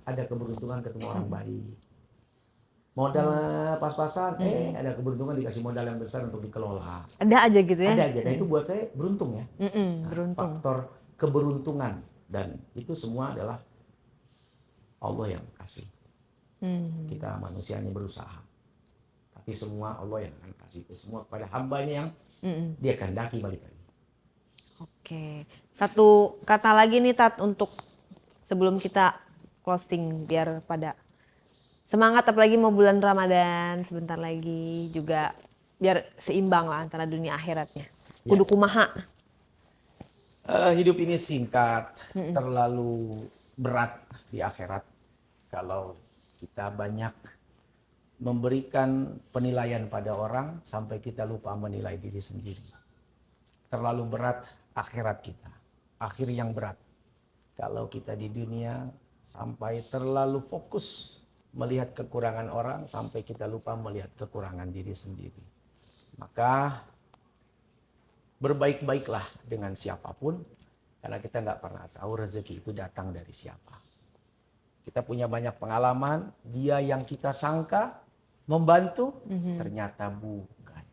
ada keberuntungan ketemu orang baik. Modal pas-pasan, ada keberuntungan dikasih modal yang besar untuk dikelola. Ada aja gitu ya? Ada aja, dan itu buat saya beruntung ya. Beruntung. Faktor keberuntungan, dan itu semua adalah Allah yang kasih. Kita manusianya berusaha, tapi semua Allah yang akan kasih itu semua kepada hambanya yang dia kehendaki balik lagi. Oke, satu kata lagi nih Tat untuk sebelum kita closing biar pada semangat, apalagi mau bulan Ramadan sebentar lagi, juga biar seimbang lah antara dunia akhiratnya. Kudu kumaha. Hidup ini singkat, terlalu berat di akhirat kalau kita banyak memberikan penilaian pada orang sampai kita lupa menilai diri sendiri. Terlalu berat akhirat kita, akhir yang berat. Kalau kita di dunia sampai terlalu fokus melihat kekurangan orang sampai kita lupa melihat kekurangan diri sendiri. Maka berbaik-baiklah dengan siapapun, karena kita nggak pernah tahu rezeki itu datang dari siapa. Kita punya banyak pengalaman, dia yang kita sangka membantu, ternyata bukan.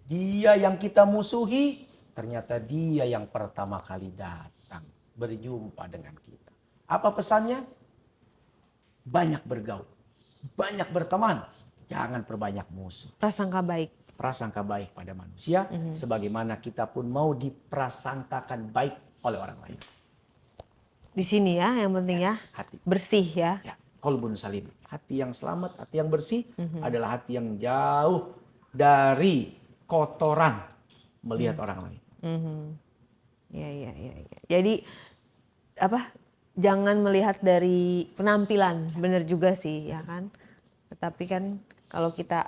Dia yang kita musuhi, ternyata dia yang pertama kali datang berjumpa dengan kita. Apa pesannya? Banyak bergaul, banyak berteman, jangan perbanyak musuh. Prasangka baik. Prasangka baik pada manusia, sebagaimana kita pun mau diprasangkakan baik oleh orang lain. Di sini ya, yang penting ya, Hati. bersih ya. Ya, qalbun salim. Hati yang selamat, hati yang bersih adalah hati yang jauh dari kotoran melihat orang lain. Ya. Jadi apa? Jangan melihat dari penampilan, bener juga sih ya kan. Tetapi kan kalau kita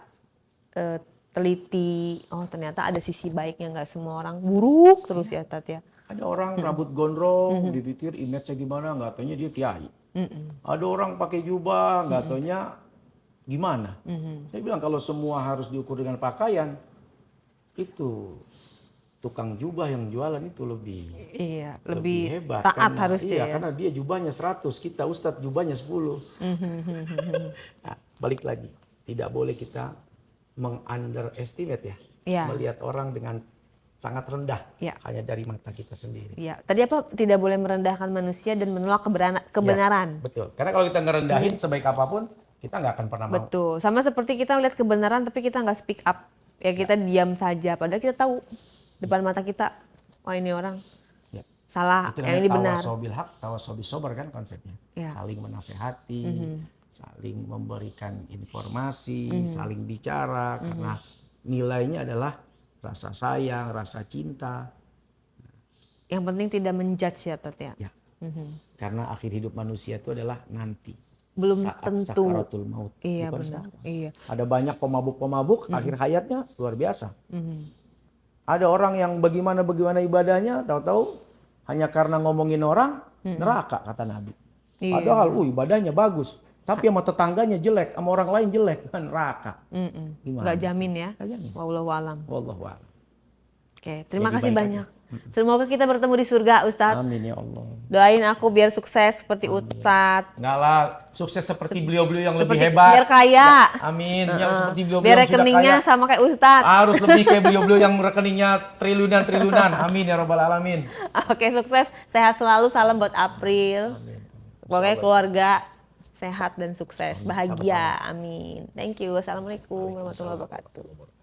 teliti, oh ternyata ada sisi baiknya, nggak semua orang buruk terus ya Tat ya. Ada orang rambut gondrong, dipikir image-nya gimana, nggak taunya dia kiai. Ada orang pakai jubah, nggak taunya gimana. Saya bilang kalau semua harus diukur dengan pakaian, itu tukang jubah yang jualan itu lebih hebat. Taat karena, harusnya ya. Karena dia jubahnya 100, kita ustadz jubahnya 10. Nah, balik lagi. tidak boleh kita meng-underestimate ya. Iya. Melihat orang dengan sangat rendah Iya. hanya dari mata kita sendiri. Ya, tadi apa? Tidak boleh merendahkan manusia dan menolak kebenaran. Yes, betul. Karena kalau kita ngerendahin sebaik apapun, kita nggak akan pernah mau. Betul. Sama seperti kita lihat kebenaran tapi kita nggak speak up. Ya kita diam saja. Padahal kita tahu depan mata kita, oh ini orang Ya. salah, Itu yang ini benar. tawasobil haq, tawasobil sobar kan konsepnya. Ya. Saling menasehati, saling memberikan informasi, saling bicara. Karena nilainya adalah rasa sayang, rasa cinta. Yang penting tidak menjudge ya, Tat ya. Ya. Karena akhir hidup manusia itu adalah nanti. Belum Saat tentu. sakaratul maut. Iya Bukan benar. sekarang. Iya. Ada banyak pemabuk-pemabuk, akhir hayatnya luar biasa. Mhm. Ada orang yang bagaimana ibadahnya, tahu-tahu hanya karena ngomongin orang, neraka kata Nabi. Iya. Padahal, ibadahnya bagus. Tapi sama tetangganya jelek, sama orang lain jelek, neraka. Gimana? Nggak jamin ya. Nggak jamin. Wallahu alam. Wallahu a'lam. Oke, terima Jadi kasih baik banyak. Semoga kita bertemu di surga, Ustadz. Amin ya Allah. Doain aku biar sukses seperti Ustadz. Enggak lah, sukses seperti beliau-beliau yang lebih Seperti hebat. biar kaya. Amin, yang seperti beliau-beliau Biar yang sudah rekeningnya kaya. sama kayak Ustadz. Harus lebih kayak beliau-beliau yang rekeningnya triliunan. Amin ya rabbal alamin. Oke, sukses. Sehat selalu. Salam buat April. Pokoknya keluarga sehat dan sukses. Bahagia. Amin. Thank you. Assalamualaikum warahmatullahi wabarakatuh.